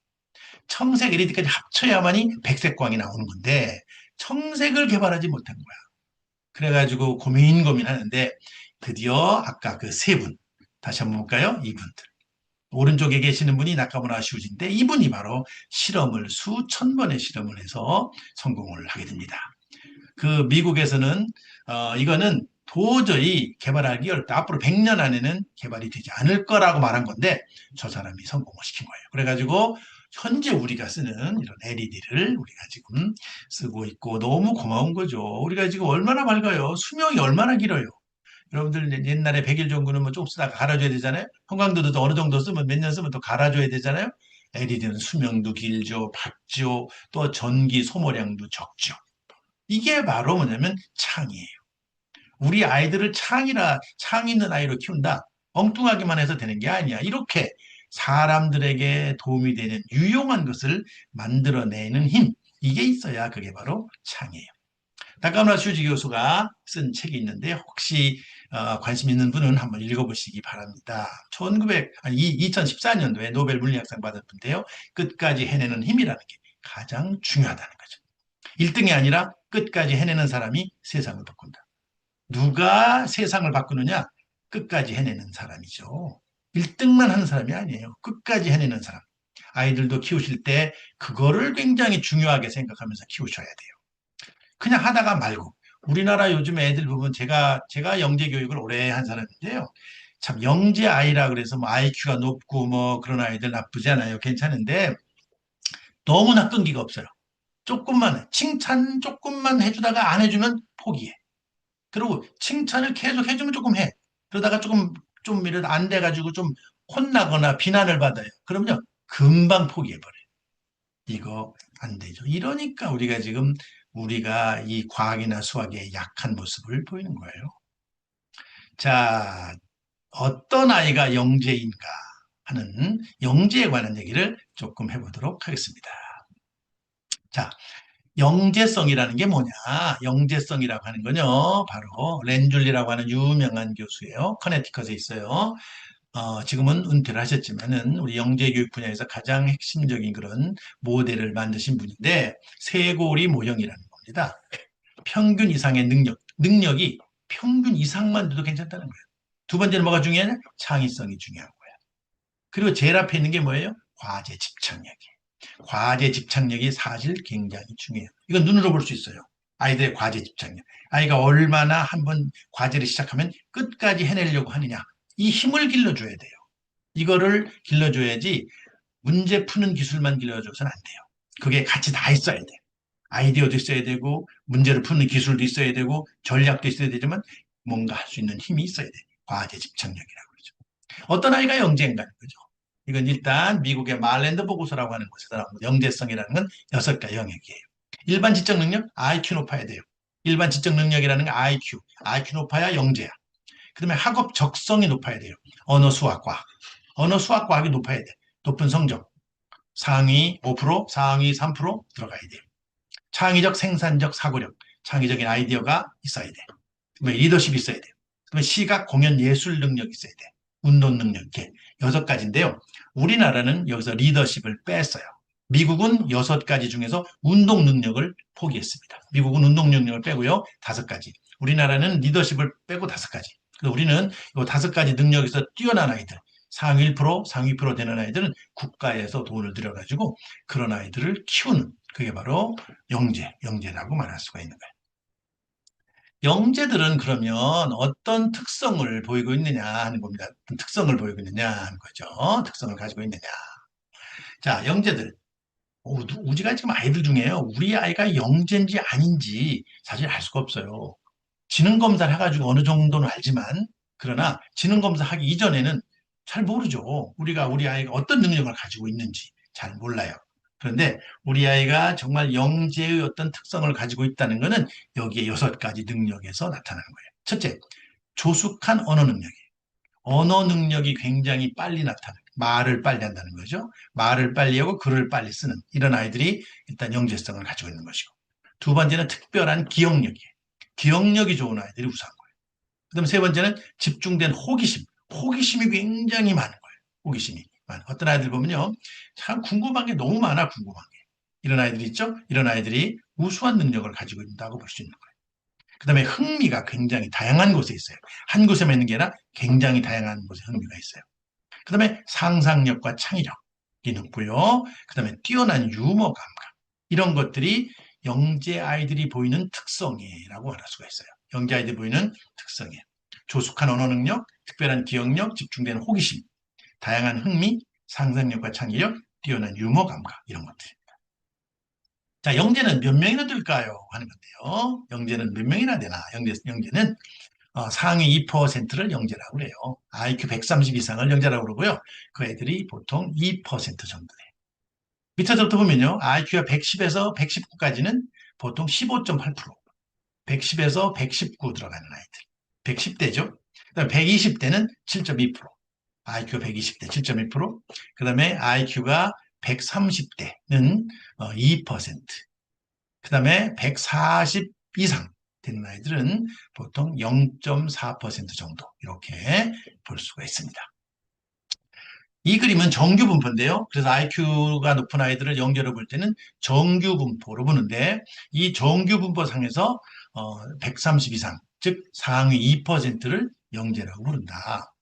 청색 LED까지 합쳐야만이 백색광이 나오는 건데 청색을 개발하지 못한 거야. 그래가지고 고민하는데 드디어 아까 그 세 분, 다시 한번 볼까요? 이분들. 오른쪽에 계시는 분이 나카무라 슈지인데 이분이 바로 수천 번의 실험을 해서 성공을 하게 됩니다. 그 미국에서는 이거는 도저히 개발하기 어렵다. 앞으로 100년 안에는 개발이 되지 않을 거라고 말한 건데 저 사람이 성공을 시킨 거예요. 그래가지고 현재 우리가 쓰는 이런 LED를 우리가 지금 쓰고 있고 너무 고마운 거죠. 우리가 지금 얼마나 밝아요. 수명이 얼마나 길어요. 여러분들 옛날에 백일 전구는 뭐 조금 쓰다가 갈아줘야 되잖아요. 형광도도 어느 정도 쓰면 몇 년 쓰면 또 갈아줘야 되잖아요. LED는 수명도 길죠, 밝죠, 또 전기 소모량도 적죠. 이게 바로 뭐냐면 창이에요. 우리 아이들을 창 있는 아이로 키운다. 엉뚱하게만 해서 되는 게 아니야. 이렇게 사람들에게 도움이 되는 유용한 것을 만들어내는 힘. 이게 있어야 그게 바로 창이에요. 다카무라 슈지 교수가 쓴 책이 있는데 혹시 관심 있는 분은 한번 읽어보시기 바랍니다. 2014년도에 노벨 물리학상 받았는데요. 끝까지 해내는 힘이라는 게 가장 중요하다는 거죠. 1등이 아니라 끝까지 해내는 사람이 세상을 바꾼다. 누가 세상을 바꾸느냐? 끝까지 해내는 사람이죠. 1등만 하는 사람이 아니에요. 끝까지 해내는 사람. 아이들도 키우실 때 그거를 굉장히 중요하게 생각하면서 키우셔야 돼요. 그냥 하다가 말고. 우리나라 요즘 애들 보면 제가 영재 교육을 오래 한 사람인데요. 참 영재 아이라 그래서 뭐 IQ가 높고 뭐 그런 아이들 나쁘지 않아요. 괜찮은데 너무나 끈기가 없어요. 칭찬 조금만 해주다가 안 해주면 포기해. 그리고 칭찬을 계속 해주면 조금 해. 그러다가 좀 이런 안 돼가지고 좀 혼나거나 비난을 받아요. 그러면요, 금방 포기해버려요. 이거 안 되죠. 이러니까 우리가 이 과학이나 수학에 약한 모습을 보이는 거예요. 자, 어떤 아이가 영재인가 하는 영재에 관한 얘기를 조금 해보도록 하겠습니다. 자, 영재성이라는 게 뭐냐? 영재성이라고 하는 건요, 바로 렌줄리라고 하는 유명한 교수예요. 커네티컷에 있어요. 지금은 은퇴를 하셨지만은 우리 영재교육 분야에서 가장 핵심적인 그런 모델을 만드신 분인데 쇄골이 모형이라는 겁니다. 평균 이상의 능력이 평균 이상만 돼도 괜찮다는 거예요. 두 번째는 뭐가 중요하냐? 창의성이 중요한 거예요. 그리고 제일 앞에 있는 게 뭐예요? 과제 집착력이에요. 과제 집착력이 사실 굉장히 중요해요. 이건 눈으로 볼 수 있어요. 아이들의 과제 집착력. 아이가 얼마나 한번 과제를 시작하면 끝까지 해내려고 하느냐. 이 힘을 길러줘야 돼요. 이거를 길러줘야지 문제 푸는 기술만 길러줘서는 안 돼요. 그게 같이 다 있어야 돼요. 아이디어도 있어야 되고 문제를 푸는 기술도 있어야 되고 전략도 있어야 되지만 뭔가 할 수 있는 힘이 있어야 돼요. 과제 집착력이라고 그러죠. 어떤 아이가 영재인가 하는 거죠. 이건 일단 미국의 말랜드 보고서라고 하는 곳에서 나온 영재성이라는 건 6가지 영역이에요. 일반 지적 능력, IQ 높아야 돼요. 일반 지적 능력이라는 건 IQ 높아야 영재야. 그다음에 학업 적성이 높아야 돼요. 언어 수학 과학. 언어 수학 과학이 높아야 돼. 높은 성적. 상위 5%, 상위 3% 들어가야 돼요. 창의적 생산적 사고력, 창의적인 아이디어가 있어야 돼. 그다음에 리더십이 있어야 돼요. 그다음에 시각 공연 예술 능력이 있어야 돼. 운동 능력 이렇게 6가지인데요. 우리나라는 여기서 리더십을 뺐어요. 미국은 6가지 중에서 운동 능력을 포기했습니다. 미국은 운동 능력을 빼고요. 5가지. 우리나라는 리더십을 빼고 5가지. 그래서 우리는 이 5가지 능력에서 뛰어난 아이들, 상위 1%, 상위 2% 되는 아이들은 국가에서 돈을 들여가지고 그런 아이들을 키우는 그게 바로 영재라고 말할 수가 있는 거예요. 영재들은 그러면 어떤 특성을 보이고 있느냐 하는 겁니다. 어떤 특성을 보이고 있느냐 하는 거죠. 특성을 가지고 있느냐. 자, 영재들. 우리가 지금 아이들 중에요. 우리 아이가 영재인지 아닌지 사실 알 수가 없어요. 지능 검사를 해가지고 어느 정도는 알지만, 그러나 지능 검사 하기 이전에는 잘 모르죠. 우리 아이가 어떤 능력을 가지고 있는지 잘 몰라요. 그런데 우리 아이가 정말 영재의 어떤 특성을 가지고 있다는 것은 여기에 6가지 능력에서 나타나는 거예요. 첫째, 조숙한 언어 능력이에요. 언어 능력이 굉장히 빨리 나타나요. 말을 빨리 한다는 거죠. 말을 빨리 하고 글을 빨리 쓰는 이런 아이들이 일단 영재성을 가지고 있는 것이고. 두 번째는 특별한 기억력이에요. 기억력이 좋은 아이들이 우수한 거예요. 그다음 세 번째는 집중된 호기심. 호기심이 굉장히 많은 거예요. 호기심이 많은. 어떤 아이들 보면요. 참 궁금한 게 너무 많아, 궁금한 게. 이런 아이들이 있죠? 이런 아이들이 우수한 능력을 가지고 있다고 볼 수 있는 거예요. 그다음에 흥미가 굉장히 다양한 곳에 있어요. 한 곳에만 있는 게 아니라 굉장히 다양한 곳에 흥미가 있어요. 그다음에 상상력과 창의력이 높고요. 그다음에 뛰어난 유머 감각. 이런 것들이 영재 아이들이 보이는 특성이라고 말할 수가 있어요. 영재 아이들이 보이는 특성이에요. 조숙한 언어 능력, 특별한 기억력, 집중된 호기심, 다양한 흥미, 상상력과 창의력, 뛰어난 유머 감각 이런 것들. 자, 영재는 몇 명이나 될까요? 하는 건데요. 영재는 몇 명이나 되나? 영재는 상위 2%를 영재라고 그래요. IQ 130 이상을 영재라고 그러고요. 그 애들이 보통 2% 정도 돼요. 밑에서부터 보면요. IQ가 110에서 119까지는 보통 15.8%, 110에서 119 들어가는 아이들. 110대죠. 그다음에 120대는 7.2%, IQ가 120대 7.2%, 그다음에 IQ가 130대는 2%, 그다음에 140 이상 되는 아이들은 보통 0.4% 정도 이렇게 볼 수가 있습니다. 이 그림은 정규 분포인데요. 그래서 IQ가 높은 아이들을 영재로 볼 때는 정규 분포로 보는데 이 정규 분포상에서 130 이상, 즉 상위 2%를 영재라고 부른다.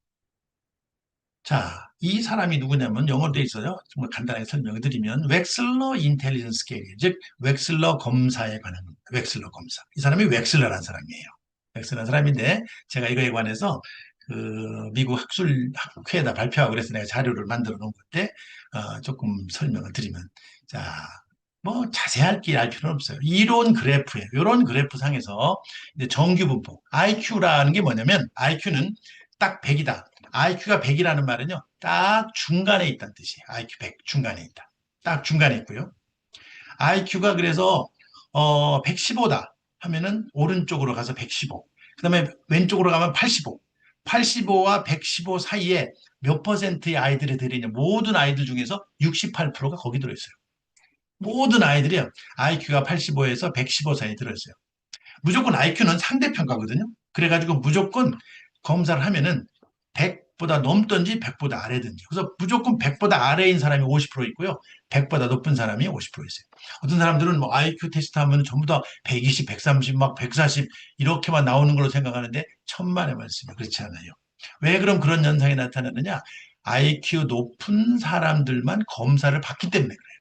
자, 이 사람이 누구냐면 영어로 돼 있어요. 정말 간단하게 설명을 드리면 웩슬러 인텔리전스 스케일, 즉 웩슬러 검사에 관한 겁니다. 웩슬러 검사. 이 사람이 웩슬러라는 사람이에요. 웩슬러라는 사람인데 제가 이거에 관해서 미국 학회에다 발표하고 그래서 내가 자료를 만들어 놓은 건데 조금 설명을 드리면 자, 뭐 자세할 게 알 필요는 없어요. 이론 그래프에 이런 그래프 상에서 이제 정규 분포 IQ라는 게 뭐냐면 IQ는 딱 100이다. IQ가 100이라는 말은요. 딱 중간에 있다는 뜻이에요. IQ 100 중간에 있다. 딱 중간에 있고요. IQ가 그래서 115다 하면은 오른쪽으로 가서 115. 그다음에 왼쪽으로 가면 85. 85와 115 사이에 몇 퍼센트의 아이들이 들어있냐. 모든 아이들 중에서 68%가 거기 들어있어요. 모든 아이들이요. IQ가 85에서 115 사이에 들어있어요. 무조건 IQ는 상대평가거든요. 그래가지고 무조건 검사를 하면은 100보다 넘든지 100보다 아래든지. 그래서 무조건 100보다 아래인 사람이 50% 있고요. 100보다 높은 사람이 50% 있어요. 어떤 사람들은 뭐 IQ 테스트 하면 전부 다 120, 130, 막 140 이렇게만 나오는 걸로 생각하는데 천만의 말씀이 그렇지 않아요. 왜 그럼 그런 현상이 나타나느냐? IQ 높은 사람들만 검사를 받기 때문에 그래요.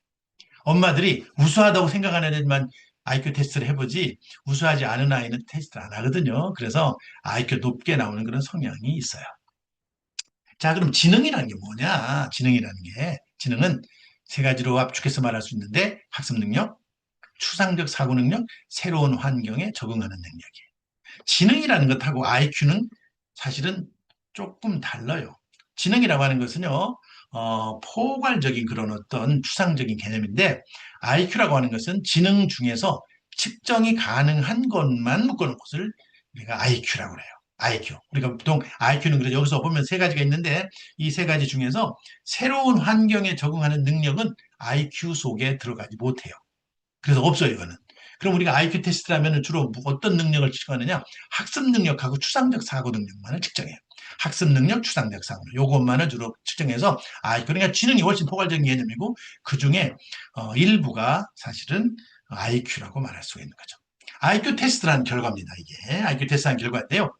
엄마들이 우수하다고 생각하는 애들만 IQ 테스트를 해보지 우수하지 않은 아이는 테스트를 안 하거든요. 그래서 IQ 높게 나오는 그런 성향이 있어요. 자, 그럼 지능이라는 게 뭐냐? 지능이라는 게, 지능은 세 가지로 압축해서 말할 수 있는데, 학습 능력, 추상적 사고 능력, 새로운 환경에 적응하는 능력이에요. 지능이라는 것하고 IQ는 사실은 조금 달라요. 지능이라고 하는 것은요, 포괄적인 그런 어떤 추상적인 개념인데, IQ라고 하는 것은 지능 중에서 측정이 가능한 것만 묶어놓은 것을 우리가 IQ라고 해요. IQ. 우리가 보통 IQ는 그래서 여기서 보면 세 가지가 있는데, 이 세 가지 중에서 새로운 환경에 적응하는 능력은 IQ 속에 들어가지 못해요. 그래서 없어요, 이거는. 그럼 우리가 IQ 테스트를 하면 주로 어떤 능력을 측정하느냐? 학습 능력하고 추상적 사고 능력만을 측정해요. 학습 능력, 추상적 사고 능력. 요것만을 주로 측정해서, 그러니까 지능이 훨씬 포괄적인 개념이고, 그 중에 일부가 사실은 IQ라고 말할 수가 있는 거죠. IQ 테스트라는 결과입니다, 이게. IQ 테스트라는 결과인데요.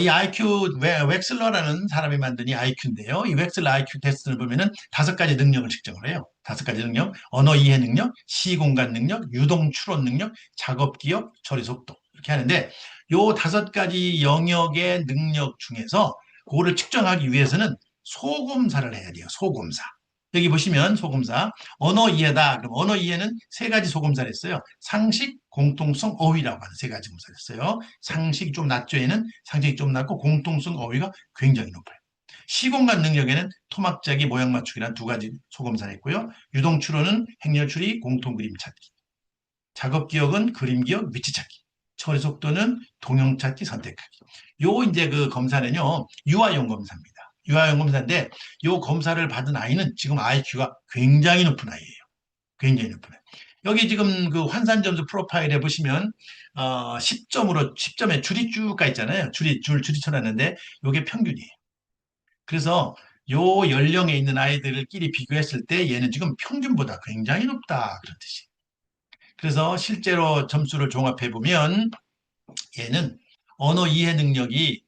이 IQ, 웩슬러라는 사람이 만든 이 IQ인데요. 이 웩슬러 IQ 테스트를 보면은 다섯 가지 능력을 측정을 해요. 다섯 가지 능력, 언어 이해 능력, 시공간 능력, 유동 추론 능력, 작업 기억, 처리 속도. 이렇게 하는데, 요 다섯 가지 영역의 능력 중에서 그거를 측정하기 위해서는 소검사를 해야 돼요. 소검사. 여기 보시면 소검사, 언어 이해다. 그럼 언어 이해는 세 가지 소검사를 했어요. 상식, 공통성, 어휘라고 하는 세 가지 검사를 했어요. 상식이 좀 낮죠, 얘는. 상식이 좀 낮고 공통성, 어휘가 굉장히 높아요. 시공간 능력에는 토막짜기, 모양 맞추기란 두 가지 소검사를 했고요. 유동 추론은 행렬 추리, 공통 그림 찾기. 작업 기억은 그림 기억, 위치 찾기. 처리 속도는 동영 찾기, 선택하기. 요 이제 그 검사는요, 유아용 검사입니다. 유아용 검사인데, 요 검사를 받은 아이는 지금 IQ가 굉장히 높은 아이예요. 굉장히 높은 아이. 여기 지금 그 환산 점수 프로파일에 보시면 10점으로 10점에 줄이 쭉 가 있잖아요. 줄이 쳐놨는데 요게 평균이에요. 그래서 요 연령에 있는 아이들끼리 비교했을 때 얘는 지금 평균보다 굉장히 높다 그런 뜻이에요. 그래서 실제로 점수를 종합해 보면 얘는 언어 이해 능력이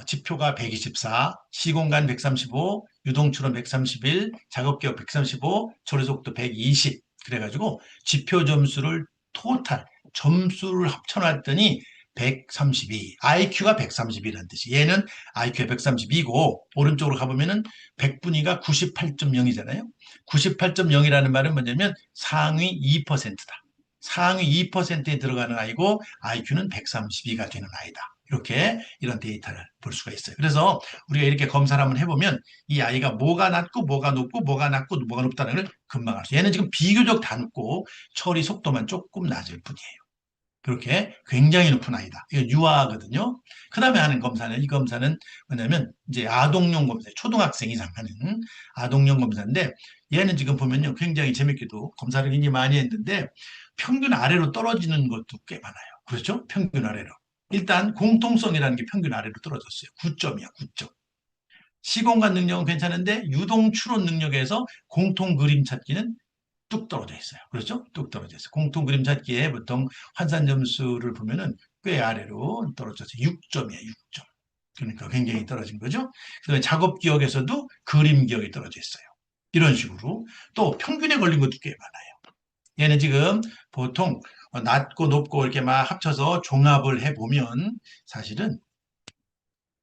지표가 124, 시공간 135, 유동추론 131, 작업기억 135, 처리속도 120. 그래가지고 지표 점수를 토탈 점수를 합쳐놨더니 132, IQ가 132라는 뜻이. 얘는 IQ가 132고 오른쪽으로 가보면은 100분위가 98.0이잖아요. 98.0이라는 말은 뭐냐면 상위 2%다. 상위 2%에 들어가는 아이고 IQ는 132가 되는 아이다. 이렇게 이런 데이터를 볼 수가 있어요. 그래서 우리가 이렇게 검사를 한번 해보면 이 아이가 뭐가 낮고 뭐가 높고 뭐가 낮고 뭐가 높다는 걸 금방 알 수. 얘는 지금 비교적 다 높고 처리 속도만 조금 낮을 뿐이에요. 그렇게 굉장히 높은 아이다. 이건 유아거든요. 그 다음에 하는 검사는, 이 검사는 뭐냐면, 이제 아동용 검사, 초등학생 이상 하는 아동용 검사인데, 얘는 지금 보면요, 굉장히 재밌게도 검사를 굉장히 많이 했는데, 평균 아래로 떨어지는 것도 꽤 많아요. 그렇죠? 평균 아래로. 일단, 공통성이라는 게 평균 아래로 떨어졌어요. 9점이야, 9점. 시공간 능력은 괜찮은데, 유동 추론 능력에서 공통 그림 찾기는 뚝 떨어져 있어요. 그렇죠? 뚝 떨어져 있어요. 공통 그림 찾기에 보통 환산 점수를 보면은 꽤 아래로 떨어져서 6점이에요, 6점. 그러니까 굉장히 떨어진 거죠. 그다음에 작업 기억에서도 그림 기억이 떨어져 있어요. 이런 식으로 또 평균에 걸린 것도 꽤 많아요. 얘는 지금 보통 낮고 높고 이렇게 막 합쳐서 종합을 해보면 사실은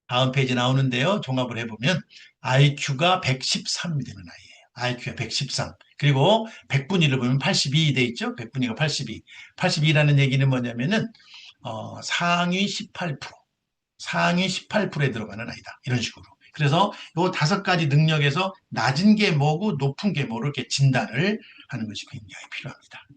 다음 페이지 나오는데요. 종합을 해보면 IQ가 113이 되는 아이예요. IQ가 113. 그리고 100분위를 보면 82 돼 있죠? 100분위가 82. 82라는 얘기는 뭐냐면은 상위 18%, 상위 18%에 들어가는 아이다. 이런 식으로. 그래서 요 다섯 가지 능력에서 낮은 게 뭐고 높은 게 뭐로 이렇게 진단을 하는 것이 굉장히 필요합니다.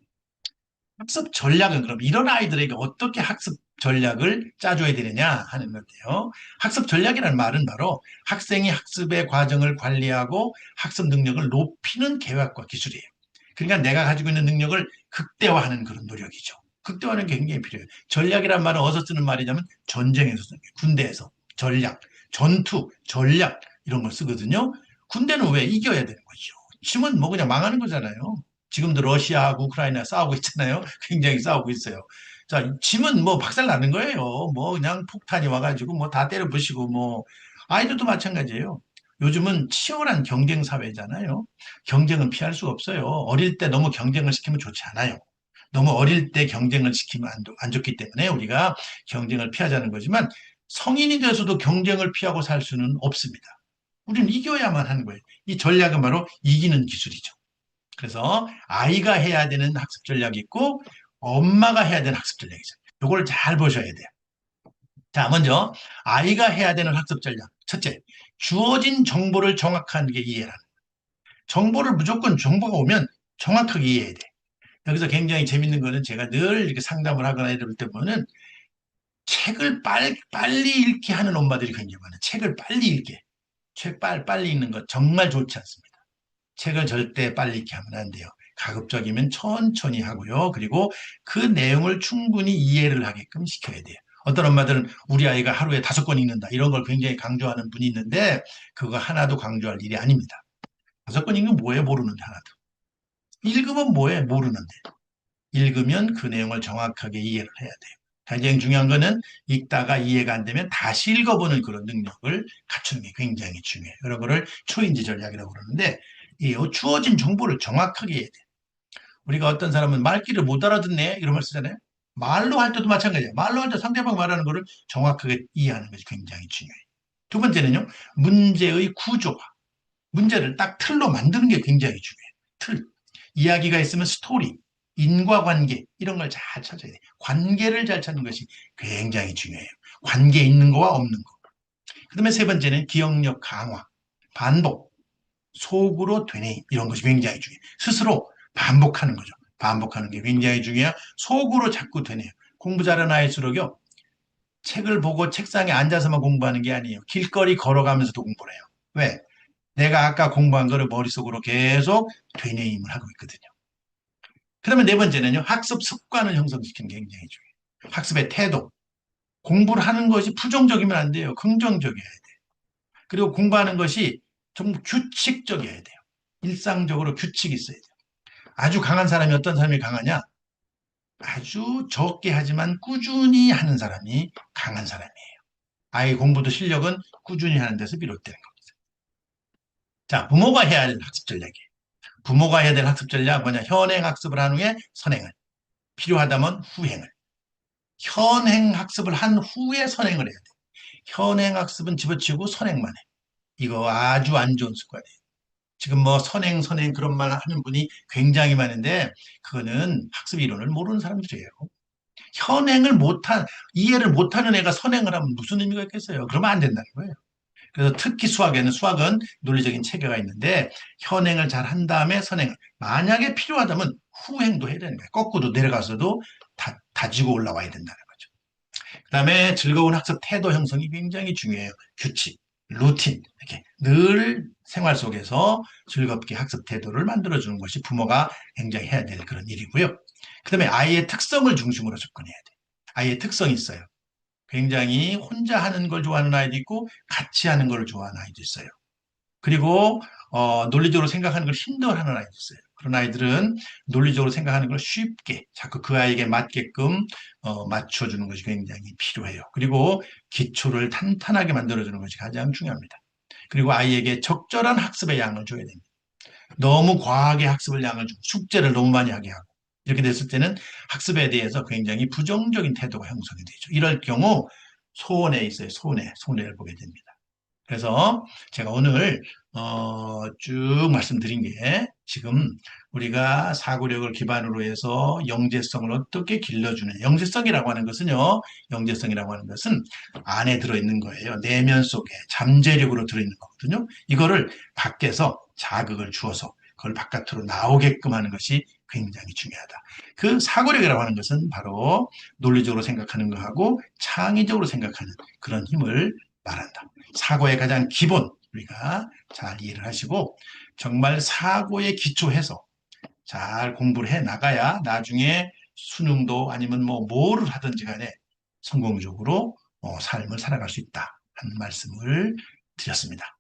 학습 전략은 그럼 이런 아이들에게 어떻게 학습 전략을 짜줘야 되느냐 하는 건데요. 학습 전략이라는 말은 바로 학생이 학습의 과정을 관리하고 학습 능력을 높이는 계획과 기술이에요. 그러니까 내가 가지고 있는 능력을 극대화하는 그런 노력이죠. 극대화는 굉장히 필요해요. 전략이란 말은 어디서 쓰는 말이냐면 전쟁에서 쓰는 거예요. 군대에서 전략, 전투, 전략 이런 걸 쓰거든요. 군대는 왜 이겨야 되는 거죠. 힘은 뭐 그냥 망하는 거잖아요. 지금도 러시아하고 우크라이나 싸우고 있잖아요. 굉장히 싸우고 있어요. 자, 짐은 뭐 박살 나는 거예요. 뭐 그냥 폭탄이 와가지고 뭐 다 때려 부시고 뭐 아이들도 마찬가지예요. 요즘은 치열한 경쟁 사회잖아요. 경쟁은 피할 수가 없어요. 어릴 때 너무 경쟁을 시키면 좋지 않아요. 너무 어릴 때 경쟁을 시키면 안 좋기 때문에 우리가 경쟁을 피하자는 거지만 성인이 돼서도 경쟁을 피하고 살 수는 없습니다. 우리는 이겨야만 하는 거예요. 이 전략은 바로 이기는 기술이죠. 그래서 아이가 해야 되는 학습 전략이 있고 엄마가 해야 되는 학습 전략이죠. 이걸 잘 보셔야 돼요. 자, 먼저 아이가 해야 되는 학습 전략. 첫째, 주어진 정보를 정확하게 이해하는. 정보를 무조건 정보가 오면 정확하게 이해해야 돼. 여기서 굉장히 재밌는 거는 제가 늘 이렇게 상담을 하거나 이럴 때 보면은 책을 빨리 읽게 하는 엄마들이 굉장히 많아요. 책을 빨리 읽게. 빨리 읽는 것 정말 좋지 않습니다. 책을 절대 빨리 읽게 하면 안 돼요. 가급적이면 천천히 하고요. 그리고 그 내용을 충분히 이해를 하게끔 시켜야 돼요. 어떤 엄마들은 우리 아이가 하루에 5권 읽는다. 이런 걸 굉장히 강조하는 분이 있는데 그거 하나도 강조할 일이 아닙니다. 5권 읽으면 뭐해? 모르는데 하나도. 읽으면 뭐해? 모르는데. 읽으면 그 내용을 정확하게 이해를 해야 돼요. 굉장히 중요한 거는 읽다가 이해가 안 되면 다시 읽어보는 그런 능력을 갖추는 게 굉장히 중요해요. 이런 거를 초인지 전략이라고 그러는데 이 주어진 정보를 정확하게 해야 돼요. 우리가 어떤 사람은 말귀를 못 알아듣네 이런 말 쓰잖아요. 말로 할 때도 마찬가지예요. 말로 할 때 상대방 말하는 거를 정확하게 이해하는 것이 굉장히 중요해요. 두 번째는요. 문제의 구조화. 문제를 딱 틀로 만드는 게 굉장히 중요해요. 틀. 이야기가 있으면 스토리, 인과관계 이런 걸 잘 찾아야 돼요. 관계를 잘 찾는 것이 굉장히 중요해요. 관계 있는 거와 없는 거. 그다음에 세 번째는 기억력 강화, 반복, 속으로 되뇌임 이런 것이 굉장히 중요해요. 스스로 반복하는 거죠. 반복하는 게 굉장히 중요해요. 속으로 자꾸 되뇌요. 공부 잘하는 아이일수록요. 책을 보고 책상에 앉아서만 공부하는 게 아니에요. 길거리 걸어가면서도 공부를 해요. 왜? 내가 아까 공부한 거를 머릿속으로 계속 되뇌임을 하고 있거든요. 그러면 네 번째는요, 학습 습관을 형성시키는 게 굉장히 중요해요. 학습의 태도. 공부를 하는 것이 부정적이면 안 돼요. 긍정적이어야 돼요. 그리고 공부하는 것이 좀 규칙적이어야 돼요. 일상적으로 규칙이 있어야 돼요. 아주 강한 사람이 어떤 사람이 강하냐? 아주 적게 하지만 꾸준히 하는 사람이 강한 사람이에요. 아이 공부도 실력은 꾸준히 하는 데서 비롯되는 겁니다. 자, 부모가 해야 할 학습 전략이에요. 부모가 해야 될 학습 전략 뭐냐? 현행 학습을 한 후에 선행을, 필요하다면 후행을. 현행 학습을 한 후에 선행을 해야 돼. 현행 학습은 집어치우고 선행만 해. 이거 아주 안 좋은 습관이에요. 지금 뭐 선행 그런 말 하는 분이 굉장히 많은데 그거는 학습 이론을 모르는 사람들이에요. 현행을 못한, 이해를 못하는 애가 선행을 하면 무슨 의미가 있겠어요? 그러면 안 된다는 거예요. 그래서 특히 수학은 논리적인 체계가 있는데 현행을 잘 한 다음에 선행을. 만약에 필요하다면 후행도 해야 되는 거예요. 거꾸로 내려가서도 다지고 올라와야 된다는 거죠. 그다음에 즐거운 학습 태도 형성이 굉장히 중요해요. 규칙, 루틴 이렇게 늘 생활 속에서 즐겁게 학습 태도를 만들어주는 것이 부모가 굉장히 해야 될 그런 일이고요. 그다음에 아이의 특성을 중심으로 접근해야 돼요. 아이의 특성이 있어요. 굉장히 혼자 하는 걸 좋아하는 아이도 있고 같이 하는 걸 좋아하는 아이도 있어요. 그리고 논리적으로 생각하는 걸 힘들어하는 아이도 있어요. 그런 아이들은 논리적으로 생각하는 걸 쉽게 자꾸 그 아이에게 맞게끔 맞춰주는 것이 굉장히 필요해요. 그리고 기초를 탄탄하게 만들어주는 것이 가장 중요합니다. 그리고 아이에게 적절한 학습의 양을 줘야 됩니다. 너무 과하게 학습을 양을 주고 숙제를 너무 많이 하게 하고 이렇게 됐을 때는 학습에 대해서 굉장히 부정적인 태도가 형성이 되죠. 이럴 경우 소원에 있어요. 손해를 보게 됩니다. 그래서 제가 오늘 쭉 말씀드린 게 지금 우리가 사고력을 기반으로 해서 영재성을 어떻게 길러주는 영재성이라고 하는 것은요. 영재성이라고 하는 것은 안에 들어있는 거예요. 내면 속에 잠재력으로 들어있는 거거든요. 이거를 밖에서 자극을 주어서 그걸 바깥으로 나오게끔 하는 것이 굉장히 중요하다. 그 사고력이라고 하는 것은 바로 논리적으로 생각하는 것하고 창의적으로 생각하는 그런 힘을 말한다. 사고의 가장 기본 우리가 잘 이해를 하시고 정말 사고에 기초해서 잘 공부를 해 나가야 나중에 수능도 아니면 뭐 뭐를 하든지 간에 성공적으로 삶을 살아갈 수 있다 하는 말씀을 드렸습니다.